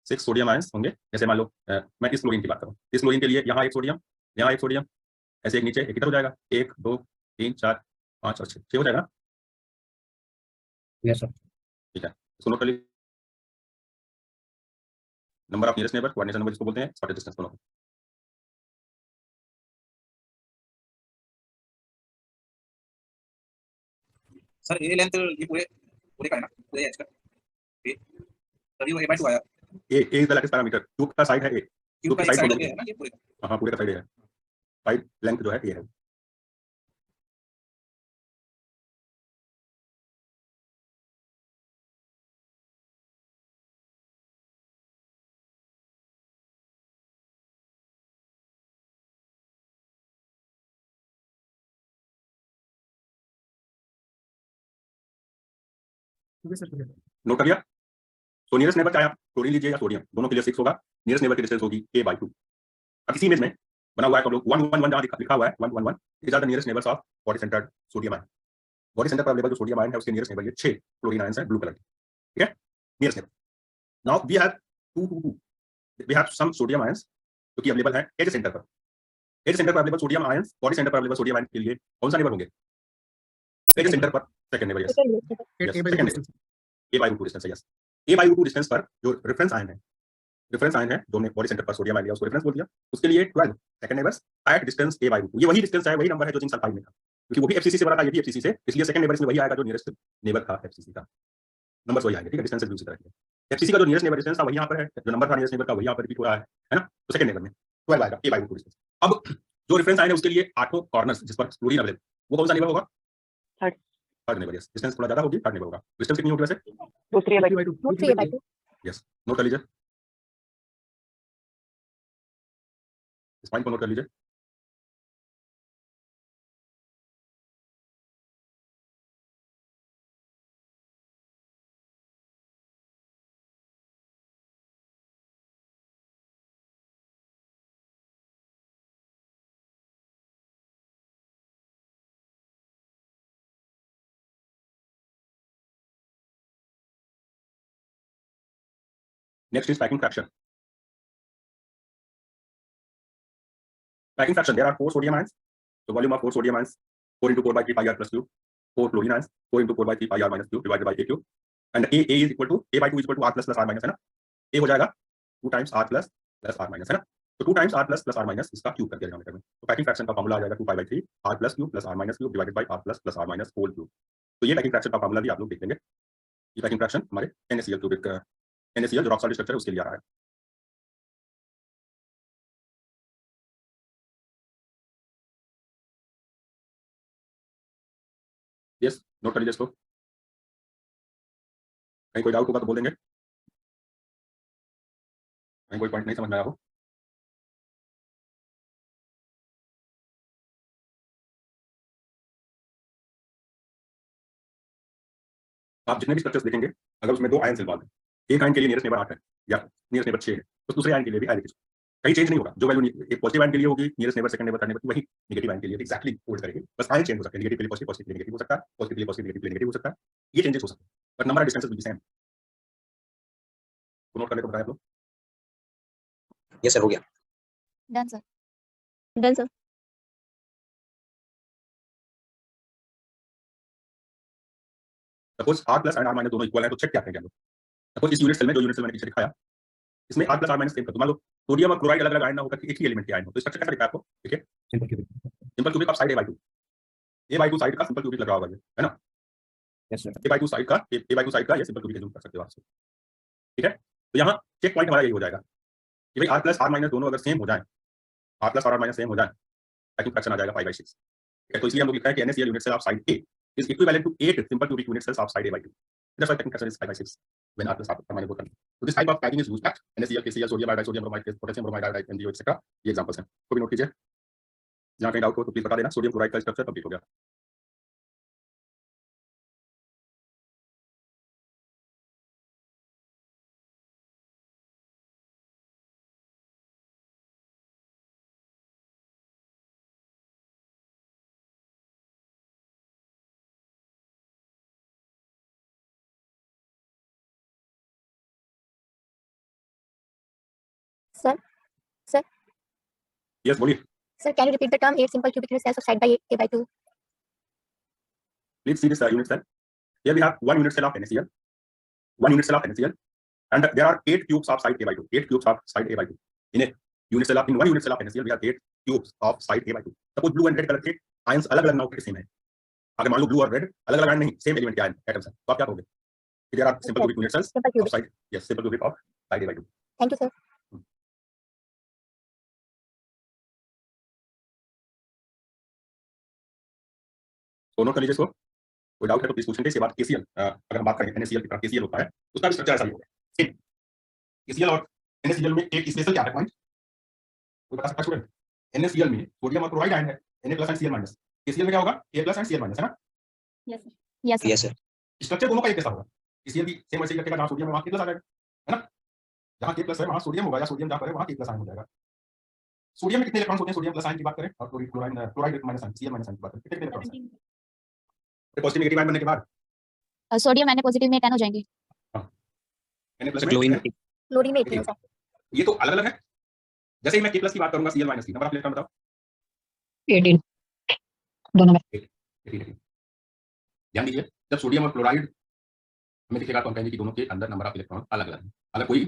6 सोडियम आयंस होंगे। जैसे मान लो मैं इस क्लोरीन की बात करूं, इस क्लोरीन के लिए यहाँ एक सोडियम, यहाँ एक सोडियम, ऐसे एक नीचे एक इधर हो जाएगा, 1 2 3 4 5 और 6 हो जाएगा, यस सर। ठीक है। इसको नोट कर लीजिए, number of nearest neighbour, coordination number जिसको बोलते हैं, शॉर्टेस्ट डिस्टेंस दोनों। सर ए लेंथ ये पूरे पूरे का है ना, पूरे एज का ए, तभी वो A/2 आया, A is the lattice parameter, cube का साइड है ए, क्यों का साइड साइड बोलोगे। है ना ये पूरे का। हाँ पूरे का साइड है, साइड लेंथ जो है ए है। Okay sir. नोट कर लिया। तो नियरेस्ट नेबर चाहे आप क्लोरीन लीजिए या सोडियम, दोनों के लिए 6 होगा, नियरेस्ट नेबर की डिस्टेंस होगी A/2। अब इसी इमेज में बना हुआ है, तो लोग 111 जहाँ लिखा हुआ है 111 is are the nearest neighbours of body centred sodium ion. Body centre पर अवेलेबल जो सोडियम आयन है उसके नियरेस्ट नेबर ये 6 क्लोरीन आयंस है ब्लू कलर के, ठीक है, nearest neighbour. Now we have 2 we have some sodium ions जो कि अवेलेबल है एज सेंटर पर। एज सेंटर पर available sodium ions, body centre पर अवेलेबल सोडियम आयन के लिए कौन सा नेबर होंगे? एज सेंटर पर second neighbour, yes A/2 distance है, यस। A/2 डिस्टेंस पर जो रेफरेंस आयन है जो हमने बॉडी सेंटर पर सोडियम आयन लिया उसको रेफरेंस बोल दिया, उसके लिए 12 second neighbours at distance A/2। ये वही डिस्टेंस है, वही नंबर है जो जिंक सल्फाइड में था, क्योंकि वो भी FCC से बना था, ये भी FCC से, इसलिए सेकंड नेबर इसमें वही आएगा जो नियरेस्ट नेबर था FCC का, नंबर्स वही आएंगे, ठीक है। डिस्टेंस भी उसी तरह की है, FCC का जो नियरेस्ट नेबर डिस्टेंस था वही यहाँ पर है, जो नंबर था नियरेस्ट नेबर का वही यहाँ पर रिपीट हो रहा है ना। तो सेकंड नेबर में 12 आएगा A/2 डिस्टेंस। अब जो रेफरेंस आयन है उसके लिए 8 कॉर्नर्स जिस पर क्लोरीन अवेलेबल, वो कौन सा नेबर होगा? Third neighbour, yes. डिस्टेंस थोड़ा ज्यादा होगी, थर्ड नेबर होगा। डिस्टेंस कितनी होगी वैसे? रूट 3/2 यस, नोट कर लीजिए, इस पॉइंट को नोट कर लीजिए। Next is packing fraction. Packing fraction, there are 4 sodium ions. So volume of 4 sodium ions, 4 into 4 by 3 pi r plus q. 4 chlorine ions, 4 into 4 by 3 pi r minus q divided by a cube. And A is equal to, A by 2 is equal to r plus r minus, है ना? A हो जाएगा 2 times r plus r minus, है ना? तो 2 times r plus r minus इसका cube कर दिया डिनोमिनेटर में। तो पैकिंग फ्रैक्शन का फार्मूला आ जाएगा 2 pi by 3 r plus q plus r minus q divided by r plus r minus whole cube। तो ये पैकिंग फ्रैक्शन का फार्मूला भी आप लोग देख लेंगे। ये पैकिंग फ्रैक्शन हमारे NaCl क्यूबिक, NaCl जो रॉक सॉलिड स्ट्रक्चर है उसके लिए आ रहा है। यस, नोट कर लीजिए इसको। कहीं कोई डाउट होगा तो बोल देंगे, कहीं कोई पॉइंट नहीं समझ में आया हो। आप जितने भी स्ट्रक्चर्स देखेंगे, अगर उसमें 2 आयन इन्वॉल्व है, एक आयन के लिए नियरेस्ट नेबर 8 है या नियरेस्ट नेबर 6 है, तो दूसरे आयन के लिए भी आयन कहीं चेंज नहीं होगा। जो वैल्यू एक पॉजिटिव आयन के लिए होगी, nearest neighbour, second neighbour, third neighbour, वही नेगेटिव आयन के लिए एक्जैक्टली होल्ड करेगी। बस आयन चेंज हो सकते हैं, नेगेटिव के लिए पॉजिटिव, पॉजिटिव के लिए नेगेटिव हो सकता है, पॉजिटिव के लिए पॉजिटिव, नेगेटिव के लिए नेगेटिव हो सकता है। ये चेंजेस हो सकते हैं, but number of distances will be same. Note करने को बताया आप लोग। यस सर, हो गया। Done sir. Done sir. Suppose r plus and r minus दोनों इक्वल है, तो चेक क्या करेंगे हम लोग। सपोज इस यूनिट सेल में, जो यूनिट सेल मैंने पीछे दिखाया, इसमें r plus r minus same कर दो। मान लो सोडियम और क्लोराइड अलग अलग आयन ना होकर एक ही एलिमेंट के आयन हो, तो स्ट्रक्चर कैसा दिखता है आपको? ठीक है, simple cubic of side a/2, a/2 side का सिंपल क्यूबिक लगा हुआ है ना? Yes sir. a/2 साइड का, a/2 साइड का ये सिंपल क्यूबिक एज्यूम कर सकते हो आप। ठीक है, तो यहाँ चेक पॉइंट हमारा यही हो जाएगा कि भाई r प्लस r माइनस दोनों अगर सेम हो जाए, r plus r minus same हो जाए, पैकिंग फ्रैक्शन आ जाएगा 5/6। ठीक है, तो इसलिए हम लोग लिखा है कि NaCl unit cell of side A is equivalent to 8 simple cubic unit cells of side A/2. That's why packing fraction is 5/6 when r plus r minus both are. So this type of packing is used at NaCl, KCl, sodium iodide, sodium bromide, potassium bromide iodide, MgO, etc. ये examples हैं, तो भी note कीजिए। जहाँ कहीं doubt हो तो please बता देना। सोडियम क्लोराइड का स्ट्रक्चर कंप्लीट हो गया। सर। सर। यस, बोलिए sir, can you repeat the term 8 simple cubic unit cells of side by A/2? Please see this unit cell. Here we have one unit cell of NaCl, one unit cell of NaCl, and there are 8 cubes of side A/2, 8 cubes of side A/2. In one unit cell of NaCl, we have 8 cubes of side A/2. Suppose blue and red colour के ions अलग अलग ना होकर same है, अगर मान लो blue और red अलग अलग आयन नहीं, सेम एलिमेंट के आयन एटम्स हैं, तो आप क्या करोगे? There are simple cubic unit cells Simple of cubic. side, yes, simple cubic of side A/2. Thank you, sir. तो नोट कर लीजिए इसको। कोई डाउट है तो प्लीज पूछेंगे। इसके बाद KCl, अगर हम बात करें NaCl की तरह KCl होता है, उसका भी स्ट्रक्चर ऐसा ही होगा सेम। KCl और NaCl में एक स्पेशल क्या है पॉइंट, कोई बता सकता है स्टूडेंट? NaCl में सोडियम और क्लोराइड आयन है, Na plus and Cl minus. KCl में क्या होगा? A plus and Cl minus, है ना? Yes, sir. Yes, sir. Yes sir. Structure दोनों का एक जैसा होगा। KCl भी सेम वैसे ही रखेगा, जहाँ सोडियम है वहाँ K प्लस आ जाएगा, है ना? जहाँ K प्लस है वहाँ सोडियम होगा, या सोडियम जहाँ पर है वहाँ K प्लस आयन हो जाएगा। सोडियम में कितने इलेक्ट्रॉन होते हैं? सोडियम प्लस आयन की बात करें और chloride minus ion, Cl minus ion की बात करें, कितने इलेक्ट्रॉन हैं? पॉजिटिव नेगेटिव आयन बनने के बाद सोडियम Na पॉजिटिव में 10 हो जाएंगे। Na प्लस क्लोरीन में क्लोरीन में 18 है, सर। ये तो अलग अलग है। जैसे ही मैं K प्लस की बात करूंगा, Cl माइनस की नंबर ऑफ इलेक्ट्रॉन बताओ। 18 दोनों में। 18। ध्यान दीजिए, जब सोडियम और क्लोराइड हमें दिखेगा तो हम कहेंगे कि दोनों के अंदर नंबर ऑफ इलेक्ट्रॉन अलग अलग है। अगर कोई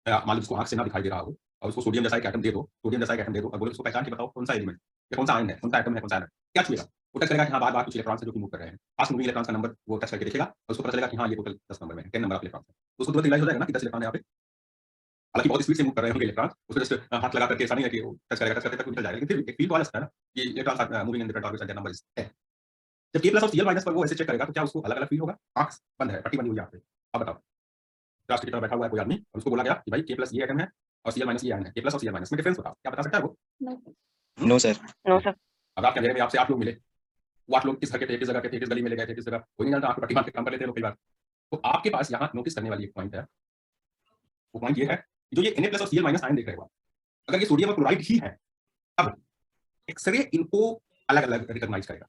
मान लो जिसको आंख से ना दिखाई दे रहा हो और उसको सोडियम जैसा एक एटम दे दो, सोडियम जैसा एक एटम दे दो और बोले उसको पहचान के बताओ कौन सा एलिमेंट या कौन सा आयन है, कौन सा एटम है, कौन सा आयन है, क्या छुएगा? वो टच करेगा कि हाँ बार बार कुछ इलेक्ट्रॉन से जो कि मूव कर रहे हैं, फास्ट मूविंग इलेक्ट्रॉन का नंबर वो टच करके देखेगा और उसको पता चलेगा कि हाँ ये टोटल 10 नंबर में है, 10 नंबर ऑफ इलेक्ट्रॉन है। तो उसको तुरंत रियलाइज हो जाएगा ना कि 10 इलेक्ट्रॉन है यहाँ पे। हालांकि बहुत स्पीड से मूव कर रहे होंगे इलेक्ट्रॉन, उसको जस्ट हाथ लगा करके ऐसा नहीं है कि वो टच करेगा, टच करते तक निकल जाएगा, लेकिन फिर एक फील तो आ सकता है ना कि electron are moving in different orbits and number है। जब K प्लस और Cl माइनस पर वो ऐसे चेक करेगा तो क्या उसको अलग अलग फील होगा? आंख बंद है, पट्टी बंदी हुई है यहाँ पे। अब बताओ प्लास्टिक की तरह बैठा हुआ है कोई आदमी और उसको बोला गया कि भाई के प्लस ये एटम है और सीएल माइनस ये आयन है, के प्लस और सीएल माइनस में डिफरेंस बताओ, क्या बता सकता है वो? No sir. No sir. अब आपके अंधेरे में आपसे 8 लोग मिले, वो 8 लोग किस घर के थे, किस जगह के थे, किस गली में ले गए थे, किस जगह, कोई नहीं जानता, आपको पट्टी बांध के काम कर लेते हैं लोग कई बार। तो आपके पास यहाँ नोटिस करने वाली एक पॉइंट है, वो पॉइंट ये है कि जो ये Na+ और Cl- आयन देख रहे हो, अगर ये सोडियम और क्लोराइड ही है, अब एक्सरे इनको अलग अलग रिकॉग्नाइज करेगा।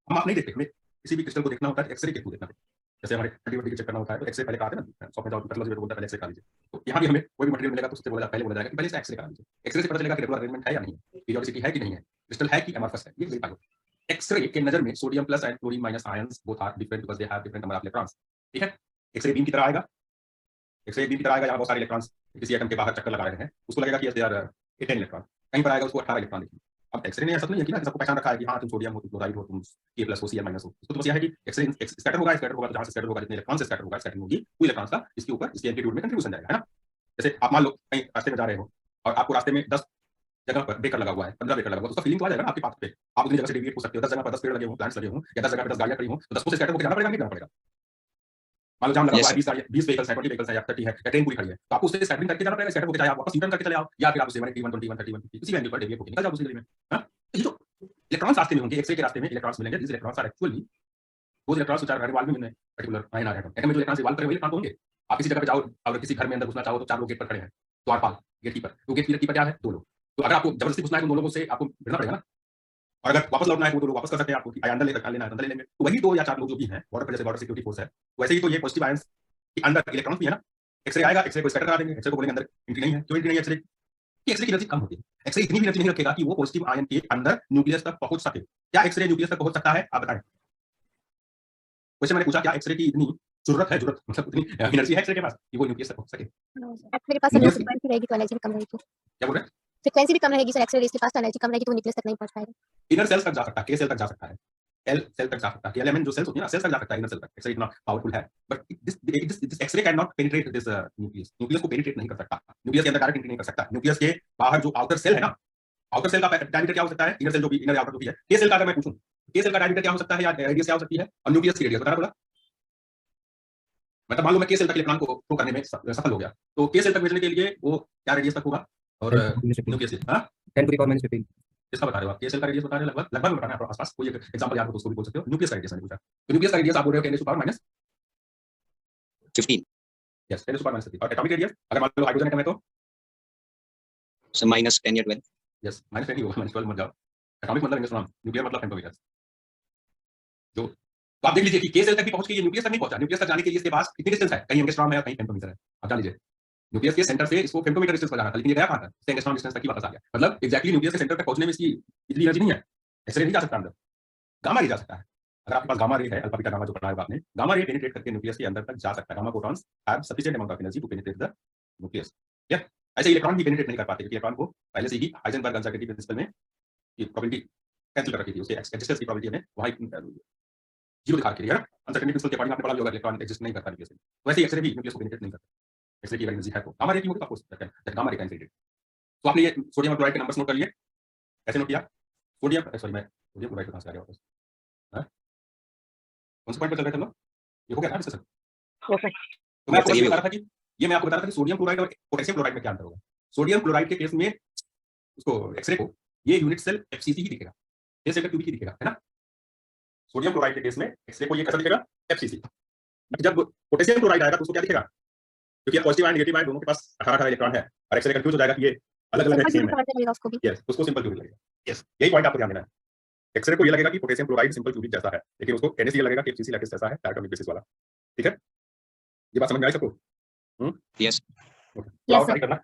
हम आप नहीं देखते, हमें किसी भी क्रिस्टल को देखना होता है एक्सरे के थ्रू देखना पड़ता है। जैसे हमारे हड्डी वड्डी चेक करना होता है तो एक्सरे पहले कराते हैं ना, शॉप में जाओ पैथोलॉजी में बोलता है पहले एक्सरे करा लीजिए। तो यहाँ भी हमें कोई भी मटेरियल मिलेगा तो उससे पहले बोला जाएगा कि पहले से एक्सरे करा लीजिए। एक्सरे से पता चलेगा कि रेगुलर अरेंजमेंट है या नहीं है, पीरियोडिसिटी है कि नहीं है, क्रिस्टल है कि एमॉर्फस है, ये वेरीफाई होता है। एक्सरे के नजर में sodium plus and chlorine minus ions both are different because they have different number of electrons. ठीक है, एक्सरे बीम की तरह आएगा, एक्सरे बीम की तरह आएगा, यहाँ बहुत सारे इलेक्ट्रॉन्स किसी एटम के बाहर चक्कर लगा रहे हैं, उसको लगेगा कि यार 10 इलेक्ट्रॉन, कहीं पर आएगा उसको 18 इलेक्ट्रॉन दिखेंगे। अब एक्सरे ने ऐसा नहीं है कि ना सबको पहचान रखा है कि हाँ तुम सोडियम हो, तुम क्लोराइड हो, तुम के प्लस हो, Cl माइनस हो। इसको तो बस यह है कि एक्सरे स्कैटर होगा तो जहाँ से स्कैटर होगा, जितने इलेक्ट्रॉन से स्कैटर होगा, स्कैटरिंग होगी वो इलेक्ट्रॉन्स का इसके ऊपर इसके एम्पलीट्यूड में कंट्रीब्यूशन जाएगा, है ना। जैसे आप मान लो कहीं रास्ते में जा रहे हो और आपको रास्ते में 10 जगह पर ब्रेकर लगा हुआ है, 15 ब्रेकर लगा हुआ है, उसका फीलिंग तो आ जाएगा ना आपके पास पे। आप उतनी जगह से डेविएट हो सकते हो, 10 जगह पर 10 पेड़ लगे हो, प्लांट्स लगे हो, या 10 जगह पर 10 गाड़ियां खड़ी हो, तो 10 को से स्कैटर होकर जाना पड़ेगा, नहीं जाना पड़ेगा। मान लो जाम लगा हुआ है, 20 व्हीकल्स है, 20 व्हीकल्स है या 30 है, या ट्रेन पूरी खड़ी है, तो आपको उससे स्कैटरिंग करके जाना पड़ेगा, स्कैटर होकर चाहे आप वापस यू टर्न करके चले आओ, या फिर आप उससे 180, 120, 130, 150 किसी वैल्यू पर डेविएट होकर निकल जाओ दूसरी गली में। हां, ये जो इलेक्ट्रॉन्स रास्ते में होंगे, एक्सरे के रास्ते में इलेक्ट्रॉन्स मिलेंगे, दिस इलेक्ट्रॉन्स आर एक्चुअली वो इलेक्ट्रॉन्स जो चार रिवॉल्व में पर्टिकुलर आयन आ रहे हैं, एटम में जो इलेक्ट्रॉन्स रिवॉल्व कर रहे हैं वही इलेक्ट्रॉन होंगे। आप किसी जगह पे जाओ, अगर किसी घर में अंदर घुसना चाहो तो 4 लोग गेट पर खड़े हैं, द्वारपाल, गेटकीपर, तो गेटकीपर क्या है? 2 लोग। तो अगर आपको जबरदस्ती घुसना है तो 2 लोगों से आपको भिड़ना पड़ेगा ना, और अगर वापस लौटना है तो 2 लोग वापस कर सकते हैं, आपको अंदर लेना है अंदर ले लेंगे। तो वही 2 या 4 लोग जो भी हैं बॉर्डर पर, जैसे बॉर्डर सिक्योरिटी फोर्स है, वैसे ही तो ये पॉजिटिव आयंस के अंदर इलेक्ट्रॉन्स भी है ना। एक्सरे आएगा, एक्सरे को स्कैटर करा देंगे, एक्सरे को बोलेंगे अंदर एंट्री नहीं है, क्यों एंट्री नहीं है एक्सरे की? एक्सरे की एनर्जी कम होती है, एक्सरे इतनी भी एनर्जी नहीं रखेगा कि वो पॉजिटिव आयन के अंदर न्यूक्लियस तक पहुंच सके। क्या एक्सरे न्यूक्लियस तक पहुंच सकता है? आप बताएं। वैसे मैंने पूछा क्या एक्सरे की इतनी जरूरत है, जरूरत मतलब इतनी एनर्जी है एक्सरे के पास कि वो न्यूक्लियस तक पहुंच सके? मेरे पास न्यूक्लियस फ्रीक्वेंसी रहेगी तो एनर्जी कम रहेगी, क्या बोल रहे हैं? फ्रीक्वेंसी भी कम रहेगी सर, एक्सरे रेज के पास तो एनर्जी कम रहेगी तो वो न्यूक्लियस तक नहीं पहुंच पाएगा। इनर सेल्स तक जा सकता है, के सेल तक जा सकता है, एल सेल तक जा सकता है, के एलिमेंट जो सेल्स होती है ना, सेल्स तक जा सकता है, इनर सेल तक। एक्सरे इतना पावरफुल है, but this x ray can not penetrate this nucleus, nucleus को पेनिट्रेट नहीं कर सकता, न्यूक्लियस के अंदर डायरेक्ट एंट्री नहीं कर सकता। न्यूक्लियस के बाहर जो आउटर सेल है ना, आउटर सेल का डायमीटर क्या हो सकता है? इनर सेल जो भी इनर आउटर जो भी है, के सेल का अगर मैं पूछूं के सेल का डायमीटर क्या हो सकता है या रेडियस क्या हो सकती है, और न्यूक्लियस की रेडियस बता बोला। मतलब मान लो मैं के सेल तक इलेक्ट्रॉन को थ्रो करने में सफल हो गया, तो के सेल तक भेजने के लिए वो क्या रेडियस तक होगा, और न्यूक्लियस से हां 10 to the power -15 किसका बता रहे हो आप? के सेल का रेडियस बता रहे हैं, लगभग में बताना है, आसपास कोई एक एग्जांपल याद हो तो उसको भी बोल सकते हो। न्यूक्लियस का रेडियस मैंने पूछा, तो न्यूक्लियस का रेडियस आप बोल रहे हो 10 to the power -15, 10 to the power -15, और एटॉमिक रेडियस अगर मान लो हाइड्रोजन एटम है तो so -10 या 12 यस -10 ही होगा, -12 मत जाओ। एटॉमिक मतलब इंग्लिश नाम, न्यूक्लियर मतलब फेम्टोमीटर। जो तो आप देख लीजिए कि के सेल तक भी पहुंच के ये न्यूक्लियस तक नहीं पहुंचा, न्यूक्लियस तक जाने के लिए इसके पास कितनी डिस्टेंस है, कहीं एंगस्ट्रॉम है और कहीं फेम्टोमीटर है। आप जान लीजिए न्यूक्लियस के सेंटर से इसको फेम्टोमीटर डिस्टेंस पर जाना था, लेकिन ये गया कहां तक? एंगस्ट्रॉम डिस्टेंस तक ही वापस आ गया। मतलब एक्जेक्टली न्यूक्लियस के सेंटर तक पहुंचने में इसकी इतनी एनर्जी नहीं है, एक्सरे नहीं जा सकता अंदर, गामा रे जा सकता है। अगर आपके पास गामा रे है, अल्फा बीटा गामा जो पढ़ा है आपने, गामा रे पेनिट्रेट करके न्यूक्लियस के अंदर तक जा सकता है। Gamma photons have sufficient amount of energy to penetrate the nucleus. या ऐसे इलेक्ट्रॉन भी पेनिट्रेट नहीं कर पाते, क्योंकि इलेक्ट्रॉन को पहले से ही हाइजेनबर्ग कंजर्वेटिव प्रिंसिपल में ये प्रोबेबिलिटी कैंसिल कर रखी थी, उसके एक्जिस्टेंस की प्रोबेबिलिटी में वहां जीरो दिखा रखी है ना। अनसर्टेनिटी प्रिंसिपल के अकॉर्डिंग आपने पढ़ा भी होगा, इलेक्ट्रॉन एग्जिस्ट नहीं करता न्यूक्लियस में, वैसे ही एक्सरे भी न्यूक्लियस को पेनिट्रेट नहीं करता। एक्सरे की एनर्जी है तो गामा रे की होगी तो आपको गामा रे का पेनिट्रेट। तो आपने ये सोडियम और क्लोराइड के नंबर्स नोट कर लिए, कैसे नोट किया? सोडियम सॉरी मैं सोडियम क्लोराइड कहां से आ गया वापस, हां कौन से पॉइंट पे चल रहे थे हम लोग? ये हो गया ना डिस्कशन। तो मैं आपको ये बता रहा था कि मैं आपको बता रहा था कि सोडियम क्लोराइड और पोटेशियम क्लोराइड में क्या अंतर होगा। सोडियम क्लोराइड के केस में उसको एक्सरे को ये यूनिट सेल एफसीसी ही दिखेगा, ये सेल क्यूबिक ही दिखेगा, है ना। सोडियम क्लोराइड के केस में एक्सरे को ये कैसा दिखेगा? एफसीसी। जब पोटेशियम क्लोराइड आएगा तो उसको क्या दिखेगा? क्योंकि पॉजिटिव आयन नेगेटिव आयन दोनों के पास 18 इलेक्ट्रॉन है और एक्सरे कंफ्यूज हो जाएगा कि ये अलग-अलग है, सेम है। उसको भी यस, उसको सिंपल क्यूबिक लगेगा। यस, यही पॉइंट आपको ध्यान देना है। एक्सरे को ये लगेगा कि पोटेशियम क्लोराइड सिंपल क्यूबिक जैसा है, लेकिन उसको NaCl लगेगा कि एफसीसी लैटिस जैसा है, डायटोमिक बेसिस वाला। ठीक है, ये बात समझ में आई सबको? यस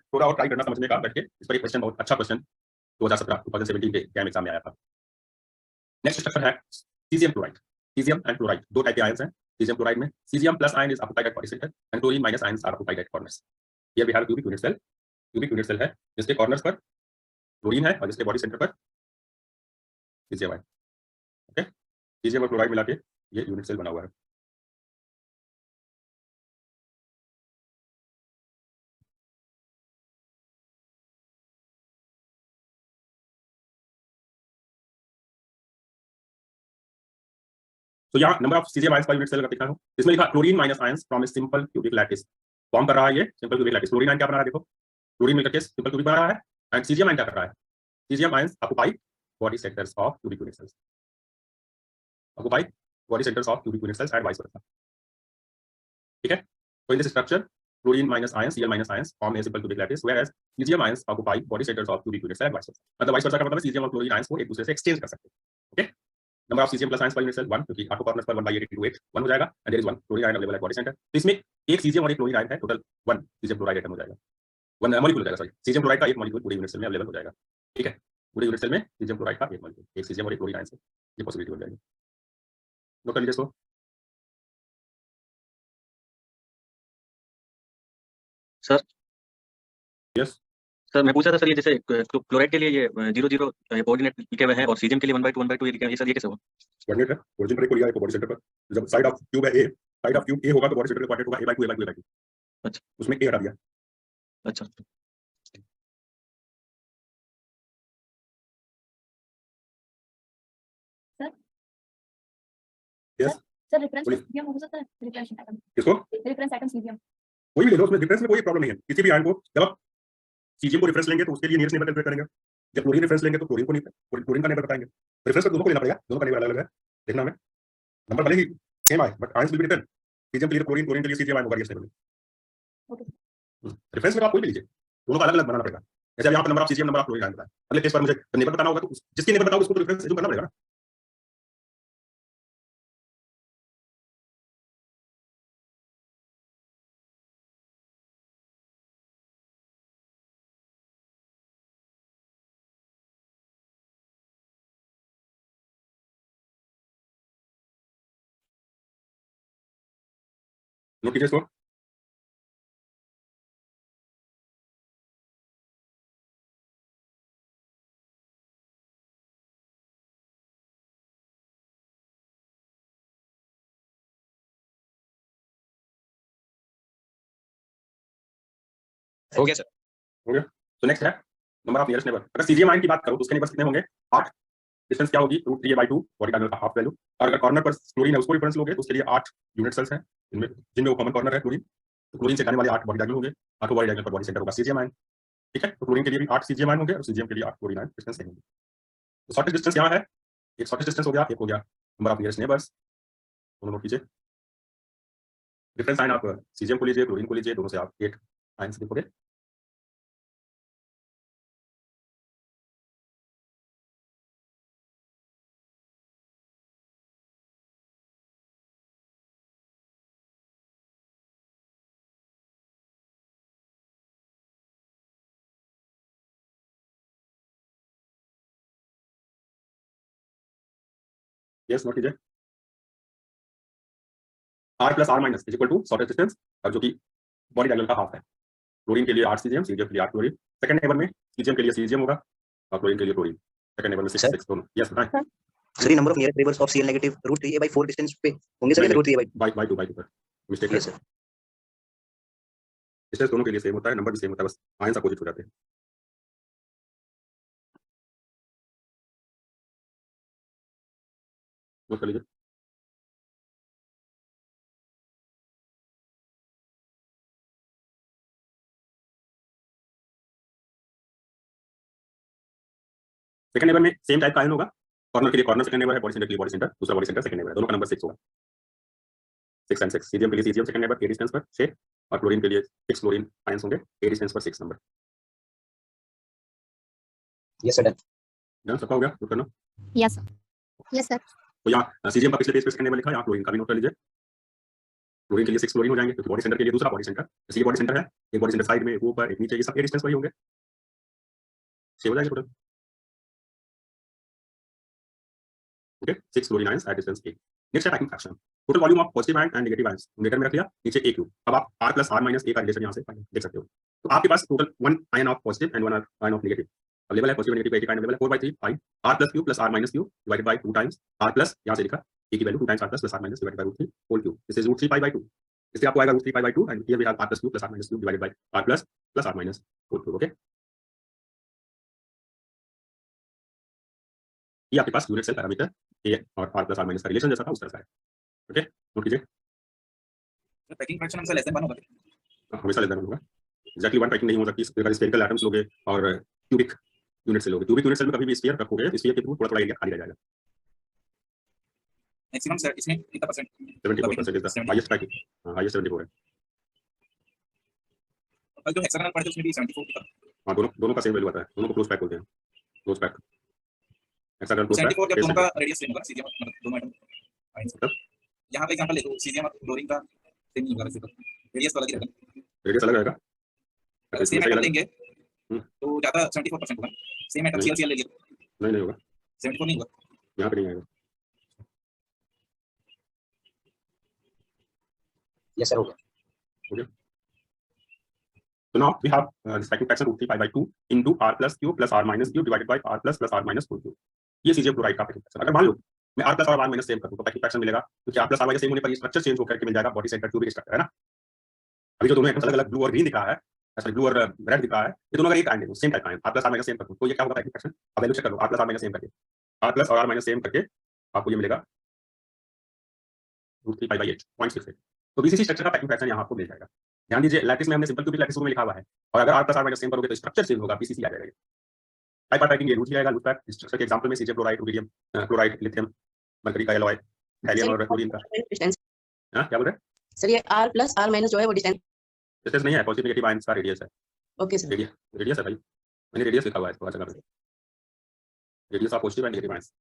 थोड़ा और ट्राई करना समझने का बैठ के। इस पर एक क्वेश्चन, बहुत अच्छा क्वेश्चन 2017 के एग्जाम में आया था। नेक्स्ट स्ट्रक्चर है caesium chloride. Caesium and chloride दो टाइप के आयंस हैं। सीजियम क्लोराइड में caesium plus ion is occupied at corner and chlorine minus ions are occupied at corners. Here we have cubic unit cell. Cubic unit cell है जिसके corners पर chlorine है और जिसके बॉडी सेंटर पर caesium है। Okay, caesium और chloride मिला के ये यूनिट सेल बना हुआ है। तो यहाँ number of caesium ions per unit cell अगर लिखा हो, इसमें लिखा chlorine minus ions from a simple cubic lattice. Form कर रहा है ये simple cubic lattice. Chlorine ion क्या बना रहा है देखो, क्लोरीन मिलकर के सिंपल क्यूबिक बना रहा है एंड सीजियम आयन क्या कर रहा है, caesium ions occupy body centres of cubic unit cells, occupy body centres of cubic unit cells and vice versa. ठीक है, तो in this structure chlorine minus ions, Cl minus ions form a simple cubic lattice, whereas cesium ions occupy body centers of cubic unit cell and vice versa. मतलब vice versa का मतलब है cesium और chlorine ions को एक दूसरे से exchange कर सकते हैं। Okay, number of cesium plus ions per unit cell 1, क्योंकि 8 corners पर 1/8 into 8 1 हो जाएगा and there is 1 chlorine ion available at body center। तो इसमें एक cesium और एक chlorine ion है, टोटल 1 cesium chloride atom हो जाएगा, 1 मॉलिक्यूल हो जाएगा, सॉरी cesium chloride का एक मॉलिक्यूल पूरे यूनिट सेल में अवेलेबल हो जाएगा। ठीक है, पूरे यूनिट सेल में cesium chloride का एक मॉलिक्यूल, एक cesium और एक chlorine ion से ये पॉसिबिलिटी हो जाएगी। नोट कर लीजिए इसको। सर यस सर मैं पूछा था सर, ये जैसे क्लोराइड के लिए ये 0 कोऑर्डिनेट लिखे हुए हैं और सीजियम के लिए 1/2 ये लिखे हुए हैं, सर ये कैसे हुआ? कोऑर्डिनेट है, ओरिजिन पर एक को लिया है बॉडी सेंटर पर, जब साइड ऑफ क्यूब है ए, साइड ऑफ क्यूब ए होगा तो बॉडी सेंटर का कोऑर्डिनेट होगा a/2 अच्छा उसमें ए हटा दिया। अच्छा यस सर रेफरेंस बोलिए। सीजियम हो सकता है, रेफरेंस एटम, किसको रेफरेंस एटम सीजियम। कोई भी ले लो, उसमें डिफरेंस में कोई प्रॉब्लम नहीं है। किसी भी आयन को जब आप सीजियम को रेफरेंस लेंगे तो उसके लिए नियरेस्ट नेबर कैलकुलेट करेंगे, जब क्लोरीन रेफरेंस लेंगे तो क्लोरीन को क्लोरीन का नेबर बताएंगे। रेफरेंस तो दोनों को लेना पड़ेगा, दोनों का नेबर अलग-अलग है, देखना हमें नंबर भले ही सेम आए but ions will be different. Caesium के लिए क्लोरीन, क्लोरीन के लिए सीजियम आयन होगा नेबर। ओके रेफरेंस में आप कोई भी लीजिए, दोनों का अलग-अलग बनाना पड़ेगा। जैसे अब यहाँ पर number of caesium, number of chlorine ion बताया, अगले केस पर मुझे नेबर बताना होगा तो जिसकी नेबर बताओ उसको तो रेफरेंस जो करना पड़ेगा ना। नोट कीजिए इसको। हो गया सर। हो गया। तो नेक्स्ट है नंबर ऑफ नियरेस्ट नेबर। अगर सीजियम आयन की बात करो तो उसके नेबर्स कितने होंगे, 8। डिस्टेंस क्या होगी, √3a/2 बॉडी डायमीटर का हाफ वैल्यू। और अगर कॉर्नर पर क्लोरीन है उसको रेफरेंस लोगे तो उसके लिए 8 यूनिट सेल्स हैं, इनमें जिनमें वो कॉमन कॉर्नर है क्लोरीन, तो क्लोरीन से जाने वाले 8 बॉडी डायमीटर होंगे, 8 बॉडी डायमीटर पर बॉडी सेंटर होगा सीजियम आयन। ठीक है, तो क्लोरीन के लिए भी 8 सीजियम आयन होंगे और सीजियम के लिए 8 क्लोरीन आयन डिस्टेंस होंगे। तो शॉर्टेस्ट डिस्टेंस यहाँ है, एक शॉर्टेस्ट डिस्टेंस हो गया, एक हो गया नंबर ऑफ नियरेस्ट नेबर्स, दोनों नोट कीजिए। डिफरेंस आयन आप सीजियम को लीजिए, क्लोरीन को लीजिए, दोनों से आप 8 आयंस लिखोगे। यस नोट कीजिए। R plus R minus is equal to shortest distance, और जो कि बॉडी डायमीटर का हाफ है। क्लोरीन के लिए 8 सीजियम, सीजियम के लिए 8 क्लोरीन। सेकंड नेबर में सीजियम के लिए सीजियम होगा और क्लोरीन के लिए क्लोरीन। सेकंड नेबर में 6 सर? 6 दोनों। यस बताएं। सर ये number of nearest neighbours of Cl negative √3a/4 distance पे होंगे सर, या √3a/2? बाय 2 पर मिस्टेक है यस सर। डिस्टेंस दोनों के लिए सेम होता है, नंबर भी सेम होता है, बस आयंस अपोजिट हो जाते हैं। नोट कर लीजिए। सेकंड नेबर में सेम टाइप का आयन होगा, कॉर्नर के लिए कॉर्नर सेकंड नेबर है, बॉडी सेंटर के लिए बॉडी सेंटर, दूसरा बॉडी सेंटर सेकंड नेबर है, दोनों का नंबर 6 होगा। 6 and 6 सीजियम के लिए सीजियम सेकंड नेबर, ए डिस्टेंस पर 6, और क्लोरीन के लिए 6 क्लोरीन आयंस होंगे, ए डिस्टेंस पर 6 number. Yes sir, done. Done, सबका हो गया, नोट करना। Yes sir. तो यहाँ सीजियम का पिछले पेज पे सेकंड नेबर लिखा है, यहाँ क्लोरीन का भी नोट कर लीजिए। क्लोरीन के लिए 6 क्लोरीन हो जाएंगे, क्योंकि बॉडी सेंटर के लिए दूसरा बॉडी सेंटर, इसलिए बॉडी सेंटर है, एक बॉडी सेंटर साइड में, एक ऊपर, एक नीचे, ये सब ए डिस्टेंस पर ही होंगे, 6 हो जाएंगे total. Okay, 6 chlorine ions at distance A. Next है packing fraction, total volume of positive ion and negative ions numerator में रख लिया, नीचे a क्यूब। अब आप r plus r minus a का रिलेशन यहाँ से देख सकते हो। तो आपके पास total 1 ion of positive and 1 ion of negative available है, पॉजिटिव नेगेटिव एक आयन अवेलेबल है, 4/3 pi r plus cube plus r minus cube divided by 2 times r plus, यहाँ से लिखा a की value 2 times r plus r minus divided by √3 whole cube, this is √3 pi by 2। इससे आपको आएगा √3 pi by 2 and here we have r plus cube plus r minus cube divided by r plus r minus whole cube. Okay, ये आपके पास unit cell parameter a और r plus r minus का relation जैसा था उस तरह का है। ओके, नोट कीजिए। पैकिंग फ्रैक्शन हमेशा लेस देन 1 होगा। हमेशा लेदर होगा। एग्जैक्टली वन पैकिंग नहीं हो सकती, अगर स्फेरिकल एटम्स लोगे और क्यूबिक यूनिट से लोगे, क्यूबिक यूनिट सेल में कभी भी स्फीयर रखोगे, स्फीयर के थ्रू थोड़ा थोड़ा एरिया खाली रह जाएगा। मैक्सिमम सर इसमें कितना percent 74% is the 70 highest packing, highest 74 है। और जो हेक्सागोनल पढ़ते उसमें भी 74 था। हाँ, दोनों का सेम वैल्यू आता है, दोनों को क्लोज पैक बोलते हैं, क्लोज पैक हेक्सागोनल क्लोज 74 जब पैक। दोनों का रेडियस सेम होगा, सीजीएम मतलब दोनों आइटम मतलब यहाँ पे एग्जांपल ले तो सीजीएम और क्लोरीन का सेम नहीं होगा, वैसे तो रेडियस तो अलग ही रहेगा। रेडियस अलग रहेगा, अगर सेम आइटम लेंगे हम्म। तो ज्यादा 74% होगा। सेम आइटम नहीं। सीएलसीएल ले लिया नहीं होगा, 74 नहीं होगा। यहाँ पे नहीं आएगा। यस सर, हो गया। So now we have this packing fraction root 3 pi by 2 into r plus q plus r minus q divided by r plus r minus 4q। ये सीजीएम क्लोराइड का पैकिंग फ्रैक्शन। अगर मान लो मैं r plus और r minus same कर दूं तो packing fraction मिलेगा, क्योंकि r plus r minus same होने पर ये स्ट्रक्चर चेंज होकर के मिल जाएगा बॉडी सेंटर क्यूबिक स्ट्रक्चर, है ना। अभी जो दोनों एटम्स अलग अलग ब्लू और ग्रीन दिख रहा है, सॉरी ब्लू और रेड दिख रहा है, ये दोनों अगर एक काइंड है सेम टाइप का है, r plus r minus same कर दूं तो ये क्या होगा पैकिंग फ्रैक्शन। अब वैल्यू चेक कर लो, r plus r minus same करके, r plus और r minus सेम करके आपको ये मिलेगा root 3 pi by 8 0.68। तो बीसीसी स्ट्रक्चर का पैकिंग फ्रैक्शन यहाँ आपको मिल जाएगा। ध्यान दीजिए लैटिस में हमने सिंपल क्यूबिक लैटिस में लिखा हुआ है, और अगर r plus r minus same करोगे तो स्ट्रक्चर चेंज होगा, बीसीसी आ जाएगा। टाइप बाय पैकिंग ये रूट ही आएगा, रूट पैक स्ट्रक्चर के एग्जांपल में caesium chloride, rubidium chloride, lithium, mercury का एलॉय, थैलियम और क्लोरीन का। डिस्टेंस हां क्या बोल रहे हैं सर, ये r प्लस r माइनस जो है वो डिस्टेंस। डिस्टेंस नहीं है, पॉजिटिव नेगेटिव आयंस का रेडियस है। ओके सर, रेडियस है भाई, मैंने रेडियस लिखा हुआ है इसको जगह पे, radius of positive and negative ions.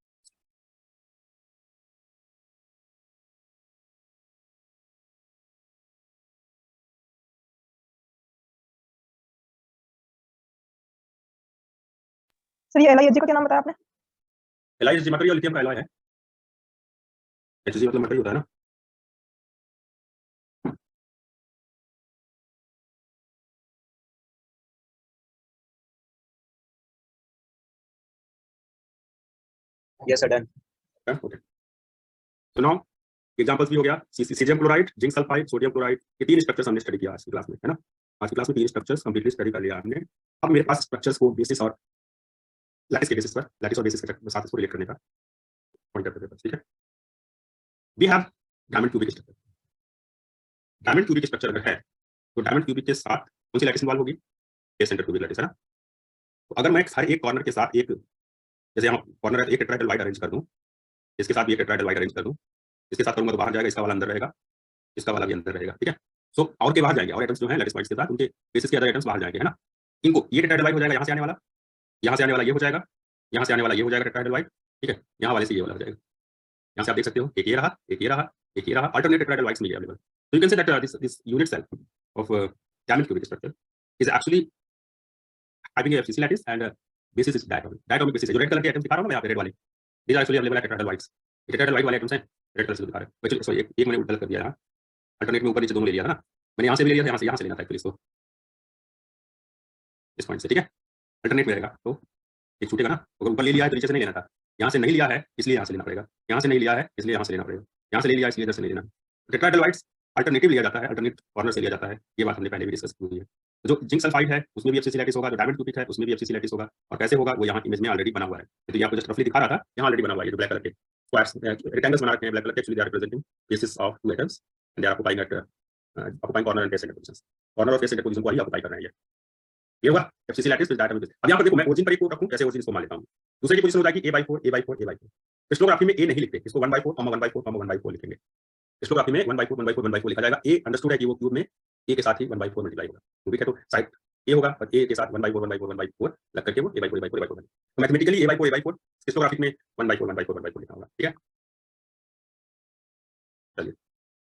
Sir ये LiHG का क्या नाम बताया आपने? एलआईएसजी मरकरी और लिथियम का एलॉय है। एचजी मतलब मरकरी होता है ना। Yes sir, done. ओके, तो नाउ एग्जांपल्स भी हो गया, caesium chloride, zinc sulphide, sodium chloride, ये तीन स्ट्रक्चर्स हमने स्टडी किया आज की क्लास में, है ना। आज की क्लास में तीन स्ट्रक्चर्स कंप्लीटली स्टडी कर लिया हमने। अब मेरे पास स्ट्रक्चर्स को बेसिस और लैटिस के बेसिस पर, लैटिस और बेसिस के साथ इसको रिलेट करने का पॉइंट करते हैं, ठीक है। We have diamond cubic structure. Diamond cubic structure अगर है तो डायमंड क्यूबिक के साथ कौन सी लैटिस इन्वॉल्व होगी, फेस सेंटर क्यूबिक लैटिस, है ना। तो अगर मैं हर एक कॉर्नर के साथ एक, जैसे यहाँ कॉर्नर एक टेट्राहेड्रल वाइड अरेंज कर दूं, इसके साथ भी एक टेट्राहेड्रल वाइड अरेंज कर दूं, इसके साथ करूंगा तो बाहर जाएगा, इसका वाला अंदर रहेगा, इसका वाला भी अंदर रहेगा, ठीक है। सो और के बाहर जाएंगे, और एटम्स जो है लैटिस वाइड्स के साथ उनके बेसिस के अदर एटम्स बाहर जाएंगे, है ना। इनको ये टेट्राहेड्रल वाइड हो जाएगा, यहाँ से आने वाला, यहाँ से आने वाला ये हो जाएगा, यहाँ से आने वाला ये हो जाएगा टेट्राहेड्रल वाइड, ठीक है। यहाँ वाले से ये वाला हो जाएगा। यहाँ से आप देख सकते हो एक ये रहा, एक ये रहा, एक ये रहा, alternate tetrahedral wides mill available. So you can say that this unit cell of diamond cubic structure is actually having a FCC lattice and basis is diatomic. Diatomic basis है। जो रेड कलर के atoms दिखा रहा हूँ मैं यहाँ पे red वाले, these are actually available at tetrahedral whites। ये tetrahedral white वाले एटम्स हैं, रेड कलर से दिखा रहे हैं। सॉरी एक मैंने उल्टा कर दिया यहाँ, अल्टरनेट में ऊपर नीचे दोनों ले लिया था ना, मैंने यहाँ से भी ले लिया था, यहाँ से लेना था एक्चुअली इसको, इस पॉइंट से, ठीक है। अल्टरनेट में रहेगा तो एक छूटेगा ना, अगर ऊपर ले लिया है तो नीचे से नहीं लेना था, यहाँ से नहीं लिया है इसलिए यहाँ से लेना पड़ेगा, यहाँ से नहीं लिया है इसलिए यहाँ से लेना पड़ेगा, यहाँ से ले लिया इसलिए इधर से नहीं लेना। टेट्राहेड्रल वाइड्स अल्टरनेटिव लिया जाता है, अल्टरनेट कॉर्नर से लिया जाता है, ये बात हमने पहले भी डिस्कस की है। तो जो जिंक सल्फाइड है उसमें भी एफसीसी लैटिस होगा, जो डायमंड क्यूबिक है उसमें भी एफसीसी लैटिस होगा, और कैसे होगा वो यहाँ इमेज में ऑलरेडी बना हुआ है। तो ये आपको जस्ट रफली दिखा रहा था, यहाँ ऑलरेडी बना हुआ है, जो ब्लैक कलर के स्क्वायर्स रेक्टेंगल्स बना रखे हैं ब्लैक कलर के, actually they are representing basis of two atoms and they are occupying at occupying corner and face centre positions. Corner और फेस सेंटर पोजीशन को ही ऑक्युपाई कर रहे हैं ये होगा एफसीसी लैटिस विद डायटोमिक। अब यहाँ पर देखो मैं ओरिजिन पर एक कोड रखूं, कैसे ओरिजिन इसको मान लेता हूँ। दूसरे की पोजीशन हो जाएगी a/4 a/4 a/4। क्रिस्टलोग्राफी में a नहीं लिखते, इसको 1/4 1/4 1/4 लिखेंगे। क्रिस्टलोग्राफी में 1/4 1/4 1/4 लिखा जाएगा। a अंडरस्टूड है कि वो क्यूब में a के साथ ही 1/4 मल्टीप्लाई होगा, ठीक है। तो साइड a होगा और a के साथ 1/4 1/4 1/4 लग करके वो a/4 a/4 a/4 तो मैथमेटिकली a/4 a/4 क्रिस्टलोग्राफी में 1/4 1/4 1/4 लिखा होगा, ठीक है। चलिए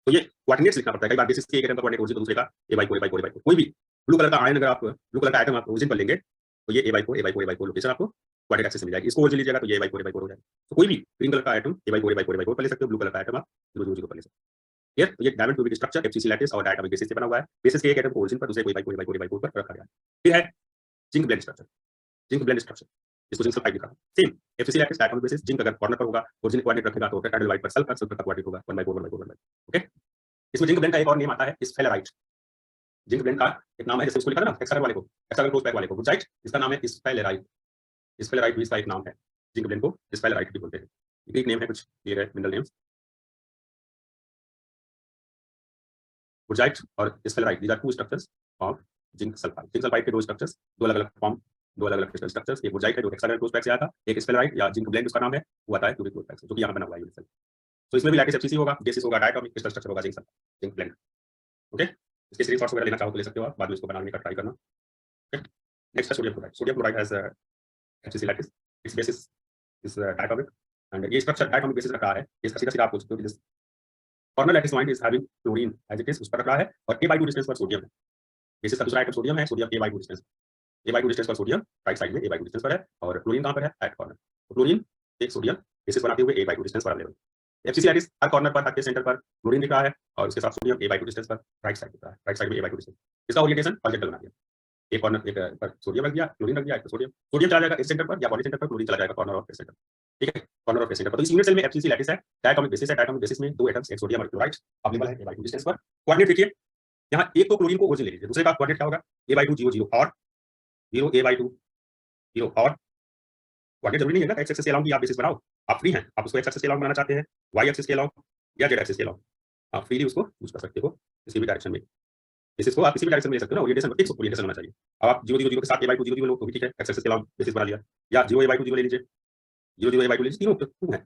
तो ये कोऑर्डिनेट्स लिखना पड़ता है, कई बार बेसिस के एक एटम का कोऑर्डिनेट ओरिजिन, दूसरे का a/4 a/4 a/4। कोई भी ब्लू कलर का आयन अगर आप ब्लू कलर का एटम आप ओरिजिन पर लेंगे तो ये a/4 a/4 a/4 लोकेशन आपको कोऑर्डिनेट एक्सिस से मिल जाएगी। इसको ओरिजिन लीजिएगा तो ये a/4 a/4 हो जाएगा। तो कोई भी ग्रीन कलर का एटम a/4 a/4 a/4 पर ले सकते हो, ब्लू कलर का एटम आप 0 पर ले सकते हो। ये तो ये diamond cubic structure FCC lattice और डायटोमिक बेसिस से बना हुआ है। बेसिस के एक एटम को ओरिजिन पर दूसरे को a/4 a/4 a/4 पर रखा गया है। फिर है zinc blende structure, zinc blende structure इसको जिंक सल्फाइड लिखा है। Same FCC lattice diatomic basis, zinc अगर कॉर्नर पर होगा ओरिजिन कोऑर्डिनेट रखेगा तो टेट्राहेड्रल वाइड पर सल्फर सल्फर का कोऑर्डिनेट होगा 1/4 1/4 1/4, ओके। इसमें जिंक ब्लेंड का एक और नेम आता है स्फेलेराइट। जिंक ब्लेंड का एक नाम है, जैसे उसको लिखा था ना हेक्सागन वाले को, हेक्सागन क्लोज पैक वाले को बुजाइट, इसका नाम है स्फेलेराइट। स्फेलेराइट भी इसका एक नाम है, जिंक ब्लेंड को स्फेलेराइट भी बोलते हैं। ग्रीक नेम है कुछ, ये है मिनरल नेम्स। वुडजाइट और sphalerite, these are two structures of zinc sulphide. Zinc sulphide के दो स्ट्रक्चर्स, दो अलग-अलग फॉर्म, दो अलग-अलग क्रिस्टल स्ट्रक्चर्स। एक वुडजाइट है जो हेक्साडेनाइल क्लोज पैक से आया था, एक स्फेलेराइट या जिंक ब्लेंड उसका नाम है, वो आता है क्यूबिक क्लोज पैक से, जो कि यहाँ बना हुआ है यूनिसेल। तो इसमें भी लैटिस एफसीसी होगा, बेसिस होगा डायटोमिक, क्रिस्टल स्ट्रक्चर होगा जिंक ब्लेंड। ओके, इसके सीरीज शॉट्स वगैरह लेना चाहो तो ले सकते हो आप, बाद में इसको बनाने का ट्राई करना। ओके, नेक्स्ट है sodium chloride. Sodium chloride has FCC lattice, it's basis is diatomic and ये स्ट्रक्चर डायटोमिक बेसिस रख रहा है। इसका सीधा-सीधा आप पूछ सकते हो कि corner lattice point is having chlorine as it is, उस पर रख रहा है, और a/2 डिस्टेंस पर सोडियम है। बेसिस का दूसरा आइटम सोडियम है, sodium a/2 distance, a/2 distance पर सोडियम राइट साइड में a/2 डिस्टेंस पर है, और क्लोरीन कहां पर है? At corner. तो क्लोरीन एक सोडियम बेसिस बनाते हुए a/2 डिस्टेंस पर अवेलेबल। एफसीसी लैटिस हर कॉर्नर पर, हर सेंटर पर क्लोरीन दिख रहा है, और उसके साथ सोडियम a/2 डिस्टेंस पर राइट साइड दिख रहा है, राइट साइड में a/2 डिस्टेंस। इसका ओरिएंटेशन हॉरिजॉन्टल बना दिया, एक कॉर्नर एक पर सोडियम रख दिया, क्लोरीन रख दिया, एक पर सोडियम, सोडियम चला जाएगा इस सेंटर पर या बॉडी सेंटर पर, क्लोरीन चला जाएगा कॉर्नर ऑफ सेंटर। ठीक है, कॉर्नर ऑफ सेंटर पर। तो इस यूनिट सेल में एफसीसी लैटिस है, डायटोमिक बेसिस है, डायटोमिक बेसिस में दो एटम्स, एक सोडियम और क्लोराइड अवेलेबल है a/2 डिस्टेंस पर। कोऑर्डिनेट देखिए, यहाँ एक तो क्लोरीन को ओरिजिन ले लीजिए, दूसरे का कोऑर्डिनेट क्या होगा? a/2 0 0 और 0 a/2 0 और कोऑर्डिनेट जरूरी नहीं है ना एक्स एक्सिस के अलाउंग की आप बेसिस बनाओ, आप फ्री हैं, आप उसको एक्स एक्सिस के अलाउंग बनाना चाहते हैं, वाई एक्सिस के अलाउंग या जेड एक्सिस के अलाउंग, आप फ्रीली उसको यूज कर सकते हो किसी भी डायरेक्शन में। बेसिस को आप किसी भी डायरेक्शन में ले सकते हो ना, ओरिएंटेशन फिक्स ओरिएंटेशन होना चाहिए। अब आप 0 0 0 के साथ a/2 0 0 लो तो भी ठीक है, एक्स एक्सिस के अलाउंग बेसिस बना लिया, या 0 a/2 0 ले लीजिए, 0 0 a/2 ले लीजिए, तीनों टू है,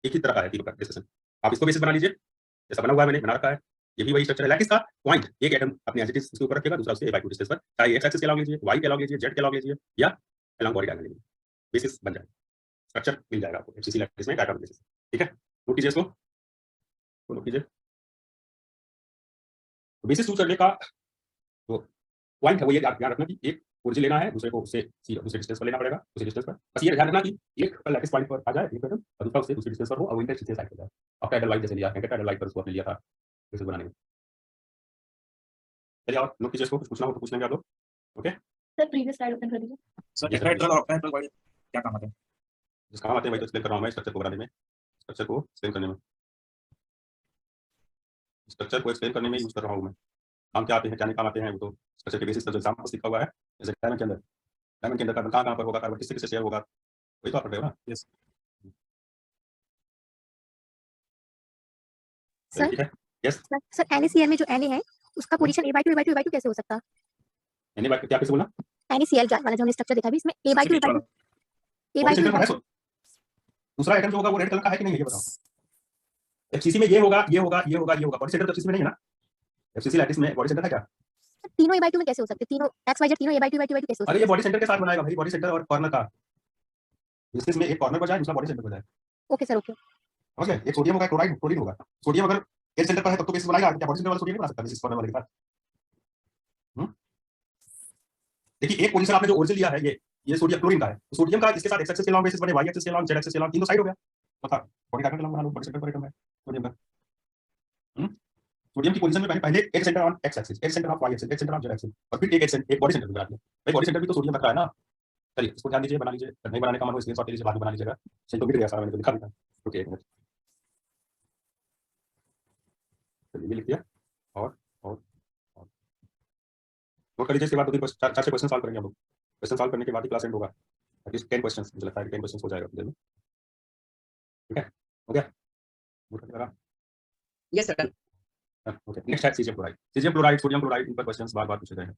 एक ही तरह का है तीनों का डिस्कशन। आप इसको बेसिस बना लीजिए, जैसा बना हुआ है मैंने बना रखा है, ये भी वही स्ट्रक्चर है। लैटिस का पॉइंट एक एटम अपने एज इट इज उसके ऊपर रखेगा, दूसरा उसके a/2 डिस्टेंस पर, चाहे एक्स एक्सिस के अलाउंग लीजिए, वाई के अलाउंग लीजिए, जेड के अलाउंग लीजिए, या अलाउंग बॉडी डायग्राम लीजिए, बेसिस बन जाएगा, स्ट्रक्चर मिल जाएगा आपको एफसीसी लैटिस में डायटोमिक बेसिस। ठीक है, नोट कीजिए इसको, नोट कीजिए। तो बेसिस चूज करने का तो पॉइंट है वो ये ध्यान रखना कि एक ओरिजिन लेना है, दूसरे को उससे दूसरे डिस्टेंस पर लेना पड़ेगा, उसी डिस्टेंस पर। बस ये ध्यान रखना कि एक पर लैटिस पॉइंट पर आ जाए एक एटम, और दूसरा उससे दूसरे डिस्टेंस पर हो, और वो इंटर सीधे साइड पर जाए। अब टाइडल लाइट जैसे लिया है, टाइडल लाइट पर उसको आपने लिया था बेसिस बनाने में। चलिए और नोट कीजिए इसको, कुछ पूछना हो तो पूछ लेंगे आप लोग। Okay, sir previous slide open कर दीजिए। सर टेट्राहेड्रल और ऑक्टाहेड्रल क्या काम आते हैं? जिस काम आते हैं वही तो एक्सप्लेन कर रहा हूं मैं, स्ट्रक्चर को बनाने में, स्ट्रक्चर को एक्सप्लेन करने में, स्ट्रक्चर को एक्सप्लेन करने में यूज कर रहा हूं मैं। काम क्या आते हैं, क्या नहीं काम आते हैं, वो तो स्ट्रक्चर के बेसिस पर जो एग्जांपल्स लिखा हुआ है, जैसे डायमंड के अंदर कार्बन कहाँ पर होगा, कार्बन किससे शेयर होगा, वही तो आप पढ़ रहे हो ना। यस सर ठीक है, यस। सर NaCl में जो Na है उसका पोजीशन a/2 a/2 a/2 कैसे हो सकता है? एनी बात क्या कैसे बोलना, NaCl वाला जो हमने स्ट्रक्चर देखा अभी, इसमें a/2 a/2 बॉडी सेंटर पर है, दूसरा आइटम जो होगा वो रेड कलर का है कि नहीं ये बताओ। एफसीसी में ये होगा, ये होगा, ये होगा, ये होगा, बॉडी सेंटर तो एफसीसी में नहीं है ना। एफसीसी लैटिस में बॉडी सेंटर है क्या? तीनों a/2 में कैसे हो सकते हैं? तीनों XYZ तीनों a/2 a/2 कैसे हो अरे सकते ये बॉडी सेंटर के साथ बनाएगा भाई, बॉडी सेंटर और कॉर्नर का, जिसमें में एक कॉर्नर पर जाए, दूसरा बॉडी सेंटर पर जाए। हैं? Okay sir, okay. समझ गए, एक सोडियम होगा, क्लोराइड क्लोरीन होगा। सोडियम अगर एज सेंटर पर है तब तो बेसिस बनाएगा, क्या बॉडी सेंटर वाला सोडियम नहीं बना सकता बेसिस कॉर्नर वाले के साथ? देखिए एक पोजीशन आपने जो ओरिजिन लिया है, ये सोडियम क्लोरीन का है, तो सोडियम का इसके साथ एक्स एक्सिस के लॉन्ग बेसिस बने, वाई एक्सिस के लॉन्ग, जेड एक्सिस के लॉन्ग, तीनों साइड हो गया, मतलब बॉडी डायग्राम के लॉन्ग बना लो, बॉडी सेंटर पर आइटम है सोडियम का। सोडियम की पोजीशन में पहले एक सेंटर ऑन एक्स एक्सिस, एक सेंटर ऑफ वाई एक्सिस, एक सेंटर ऑफ जेड एक्सिस, और फिर एक बॉडी सेंटर बना दिया। भाई बॉडी सेंटर भी तो सोडियम रखा है ना। चलिए इसको ध्यान दीजिए, बना लीजिए, नहीं बनाने का मन हो स्क्रीनशॉट ले लीजिए, बाद में बना लीजिएगा। सही तो मिट गया सारा, मैंने तो लिखा भी था। ओके, एक मिनट, चलिए ये लिख दिया, और नोट कर लीजिए। इसके बाद 2-3 4 6 क्वेश्चन सॉल्व करेंगे हम लोग। क्वेश्चन सॉल्व करने के बाद ही क्लास एंड होगा, एटलीस्ट 10 क्वेश्चंस, मुझे लगता है कि 10 क्वेश्चंस हो जाएगा देर में। ठीक है, हो गया, नोट करके लगा। Yes, sir. Done. Okay, next है caesium chloride. Caesium chloride, sodium chloride, इन पर क्वेश्चंस बार-बार पूछे गए हैं।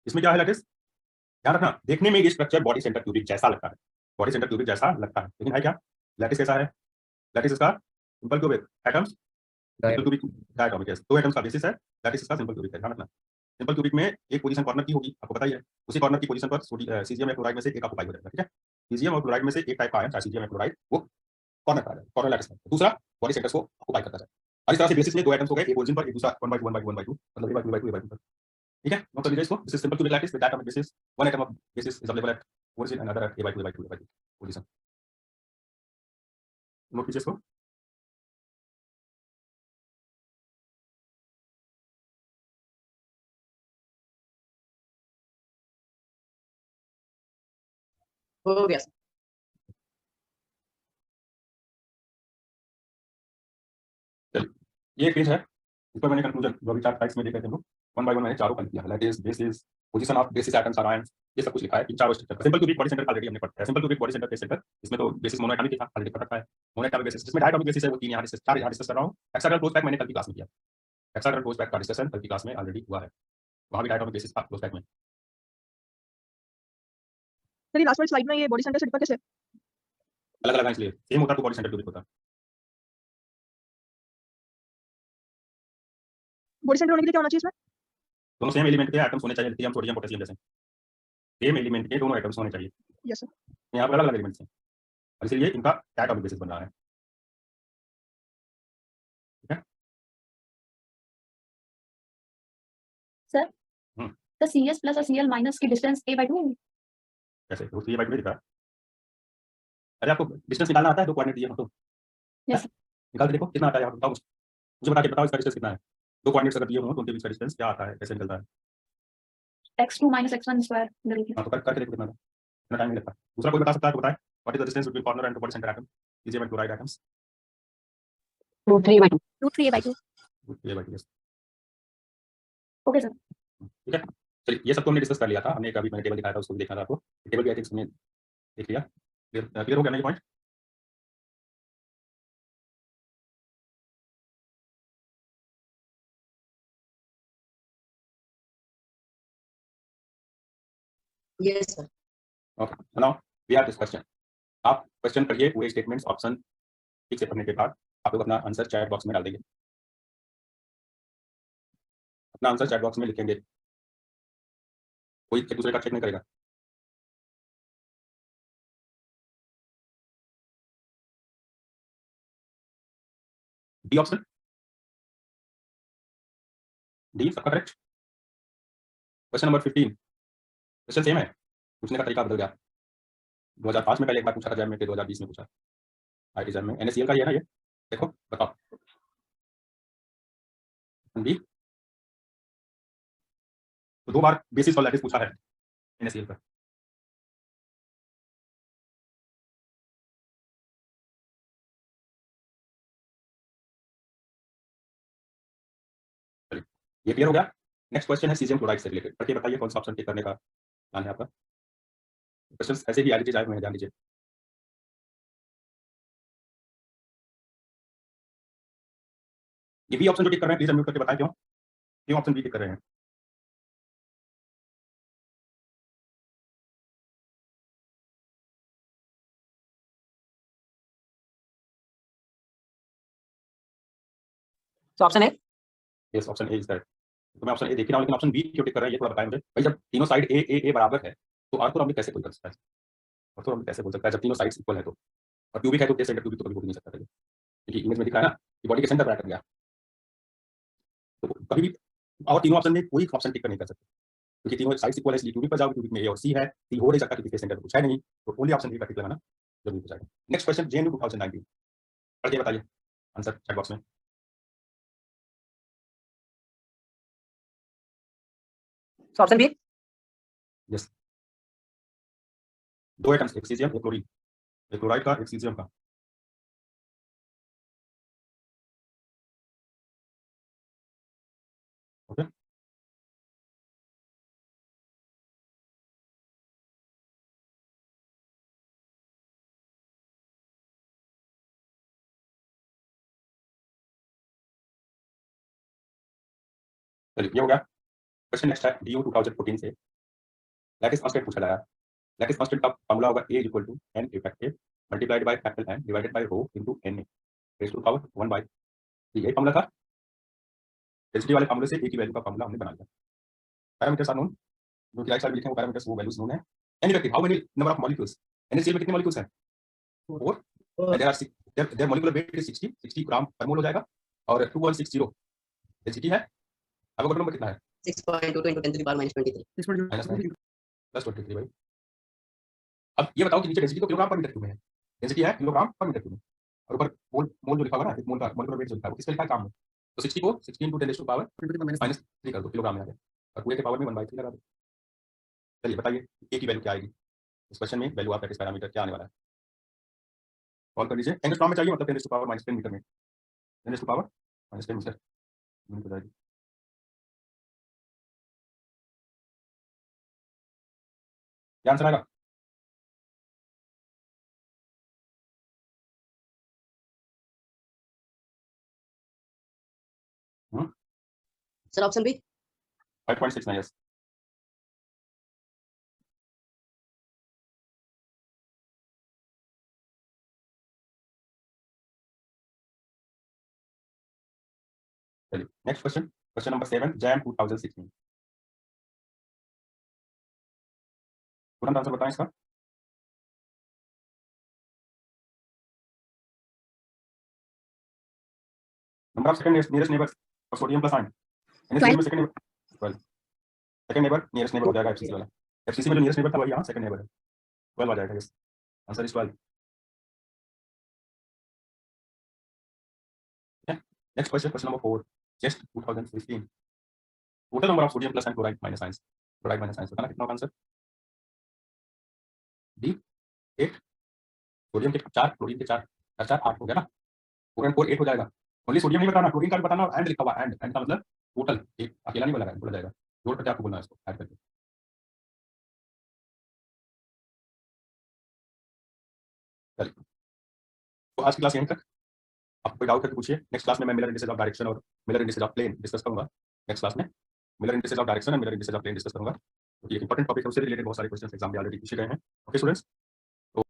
इसमें क्या है लैटिस, ध्यान रखना, देखने में ये स्ट्रक्चर बॉडी सेंटर क्यूबिक जैसा लगता है, बॉडी सेंटर क्यूबिक जैसा लगता है, लेकिन है क्या? लैटिस कैसा है? लैटिस इसका simple cubic, atoms simple cubic diatomic, दो एटम्स का बेसिस है, लैटिस इसका सिंपल क्यूबिक है। ध्यान रखना, सिंपल क्यूबिक में एक पोजीशन कॉर्नर की होगी, आपको पता ही है, उसी कॉर्नर की पोजीशन पर सीजियम या क्लोराइड में से एक ऑक्युपाई हो जाएगा। ठीक है, सीजियम और क्लोराइड में से एक टाइप का आयन, चाहे सीजियम या क्लोराइड, वो कॉर्नर पर आ जाएगा, कॉर्नर लैटिस में, दूसरा बॉडी सेंटर्स को ऑक्युपाई करता है। और इस तरह से बेसिस में दो एटम्स हो गए, एक ओरिजिन पर, एक दूसरा 1/2 मतलब a/2 पर। ठीक है, नोट कर लीजिए इसको, this is simple cubic lattice with diatomic basis, one atom of basis is available at origin and other at a/2 position. Note कीजिए इसको। हो गया sir. चलिए ये एक पेज है, इस पर मैंने कंक्लूजन जो अभी 4 स्लाइड्स में देखा थे हम लोग 1 बाय 1 मैंने चारों कल किया है। Lattice, basis, position of basis atoms are ions, ये सब कुछ लिखा है इन चारों structure. Simple cubic body centre already हमने पढ़ा है। Simple cubic body centre, face centre, इसमें तो बेसिस मोनोएटॉमिक था, ऑलरेडी पढ़ रखा है। मोनोएटॉमिक बेसिस जिसमें डायटॉमिक बेसिस है वो 3 यहां डिस्कस 4 यहां डिस्कस कर रहा हूं। हेक्सागोनल क्लोज पैक मैंने कल की क्लास में किया। हेक्सागोनल क्लोज पैक का डिस्कशन कल की क्लास में ऑलरेडी हुआ है, वहां भी डायटॉमिक बेसिस था क्लोज पैक में। सर ये लास्ट वाली स्लाइड में ये बॉडी सेंटर से डिफर कैसे है? अलग अलग है इसलिए सेम होता तो बॉडी सेंटर क्यूबिक होता। बॉडी सेंटर होने के लिए क्या होना चाहिए इसमें? दोनों सेम एलिमेंट के एटम्स होने चाहिए, लिथियम सोडियम पोटेशियम जैसे सेम एलिमेंट के दोनों एटम्स होने चाहिए। Yes sir. यहाँ पर अलग अलग एलिमेंट्स हैं और इसलिए इनका एटॉमिक बेसिस बन रहा है। ठीक है सर हम्म। तो CS प्लस और CL माइनस की डिस्टेंस a/2 कैसे तो ये बाइट में दिख रहा है। अरे आपको डिस्टेंस निकालना आता है, 2 कोऑर्डिनेट दिए हो तो Yes. निकाल के देखो कितना आता है, बताओ मुझे बता के बताओ इसका डिस्टेंस कितना है। 2 कोऑर्डिनेट्स अगर दिए हो तो उनके बीच का डिस्टेंस क्या आता है, कैसे निकलता है। x2 minus x1 स्क्वायर हाँ तो करके देखो कितना आता है, इतना टाइम नहीं लगता। दूसरा कोई बता सकता है तो बताए what is the distance between corner and body centre atom is and chloride atoms. √3/2 √3a/2 ये बाइट यस ओके सर। ठीक है। चलिए ये सब तो हमने डिस्कस कर लिया था, हमने कभी मैंने टेबल दिखाया था उसको भी देखना था आपको। टेबल भी आई थिंक हमने देख लिया। क्लियर हो गया ना ये point. Yes, sir. Okay now we have this question. आप क्वेश्चन पढ़िए पूरे स्टेटमेंट्स ऑप्शन ठीक से पढ़ने के बाद आप लोग अपना आंसर चैट बॉक्स में डाल देंगे, अपना आंसर चैट बॉक्स में लिखेंगे, कोई एक दूसरे का चेक नहीं करेगा। डी ऑप्शन, डी सबका correct. Question number 15 question same है, पूछने का तरीका बदल गया। 2005 में पहले एक बार पूछा था जैम में, फिर 2020 में पूछा आईटी जैम में। NaCl का ही है ना ये, देखो बताओ बी। तो 2 बार बेसिस और लैटिस पूछा है NaCl का। चलिए ये क्लियर हो गया। नेक्स्ट क्वेश्चन है सीजियम क्लोराइड से रिलेटेड, करके बताइए कौन सा ऑप्शन टिक करने का प्लान है आपका। क्वेश्चन ऐसे ही एलिटी जाए में ध्यान दीजिए। ये बी ऑप्शन जो टिक कर रहे हैं प्लीज अनम्यूट करके बताएं क्यों ऑप्शन बी टिक कर रहे हैं। So option A. Yes option A is that. तो मैं ऑप्शन ए देख रहा हूं लेकिन ऑप्शन बी क्यों टिक कर रहे हैं ये थोड़ा बताएं मुझे। भाई जब तीनों साइड ए बराबर है तो ऑर्थोनॉर्मिक कैसे कोई कर सकता है, ऑर्थोनॉर्मिक कैसे बोल सकता है जब तीनों साइड्स इक्वल है तो। और क्यूबिक है तो सेंटर क्यूबिक तो कभी हो नहीं सकता था, क्योंकि इमेज में दिखा है ना कि बॉडी के सेंटर पर अटक गया। तो कभी भी और तीनों ऑप्शन में कोई ऑप्शन टिक कर नहीं कर सकते, क्योंकि तीनों साइड्स इक्वल है, इसलिए क्यूबिक पर जाओगे, क्यूबिक में ए और सी है, सी हो नहीं सकता क्योंकि सेंटर कुछ है नहीं, तो ओनली ऑप्शन बी का टिक लगाना जरूरी हो जाएगा। नेक्स्ट क्वेश्चन JNU 2019 पढ़ के बताइए आंसर चैट बॉक्स में। So option B. Yes 2 atoms, एक सीजियम एक क्लोरीन, एक क्लोराइड का एक सीजियम का। ओके चलिए ये हो गया। क्वेश्चन नेक्स्ट है DU 2014 से लैटिस कांस्टेंट पूछा गया है। लैटिस कांस्टेंट का फार्मूला होगा A = n effective multiplied by capital N divided by rho into Na raise to power 1 by. यही फार्मूला था, डेंसिटी वाले फार्मूले से A की वैल्यू का फार्मूला हमने बना लिया। पैरामीटर्स आर नोन, जो कि राइट साइड में लिखे हैं वो पैरामीटर्स, वो वैल्यूज नोन है। n effective how many number of molecules, NaCl में कितने मॉलिक्यूल्स हैं 4 and there are their molecular weight is 60 ग्राम पर मोल हो जाएगा और 2160 डेंसिटी है। एवोगाड्रो नंबर कितना है 6.22 into 10 to the power minus 23. Plus 23 भाई। अब ये बताओ कि नीचे डेंसिटी तो किलोग्राम पर मीटर क्यूब में है, डेंसिटी है किलोग्राम पर मीटर क्यूब में, और ऊपर मोल मोल जो लिखा हुआ है ना, एक मोल का मोलेकुलर वेट जो लिखा है वो किसका लिखा है काम में। तो 60 को 16 × 10⁻³ कर दो, किलोग्राम में आ गया और पूरे के पावर में 1/3 लगा दो। चलिए बताइए A की वैल्यू क्या आएगी इस क्वेश्चन में, वैल्यू ऑफ लैटिस पैरामीटर क्या आने वाला है। कॉल कर लीजिए। 10 में चाहिए मतलब 10⁻⁻10 मीटर में, 10⁻⁻10 मीटर। यूनिट हो जाएगी। क्या आंसर आएगा? Sir option B 5.69 yes. चलिए नेक्स्ट क्वेश्चन नंबर 7 जैम 2016। तुरंत आंसर बताएं इसका। Number of second nearest neighbour for sodium plus ion. NaCl में second neighbour 12। Second neighbour nearest neighbour हो जाएगा FCC वाला। FCC में जो नियरेस्ट नेबर था वही यहाँ सेकंड नेबर है, 12 आ जाएगा। Yes, answer is 12। Next question number 4 chest 2015। Total number of sodium plus and chloride minus ions, chloride minus ions बताना कितना होगा आंसर। डी 8, सोडियम के 4, क्लोरीन के 4, 4 8 हो गया ना। 4 and 4 8 हो जाएगा। ओनली सोडियम नहीं बताना, क्लोरीन का भी बताना। एंड लिखा हुआ एंड का मतलब टोटल, एक अकेला नहीं बोला बोला जाएगा, जोड़ करके आपको बोलना है इसको ऐड करके। चलिए तो आज की क्लास यहीं तक। आपको कोई डाउट है तो पूछिए। नेक्स्ट क्लास में मैं मिलर इंडिसेस ऑफ डायरेक्शन और Miller indices of plane discuss करूंगा। नेक्स्ट क्लास में मिलर इंडिसेस ऑफ डायरेक्शन और Miller indices of plane discuss करूंगा, क्योंकि एक इंपॉर्टेंट टॉपिक है, उससे रिलेटेड बहुत सारे क्वेश्चंस एग्जाम में ऑलरेडी पूछे गए हैं। Okay students.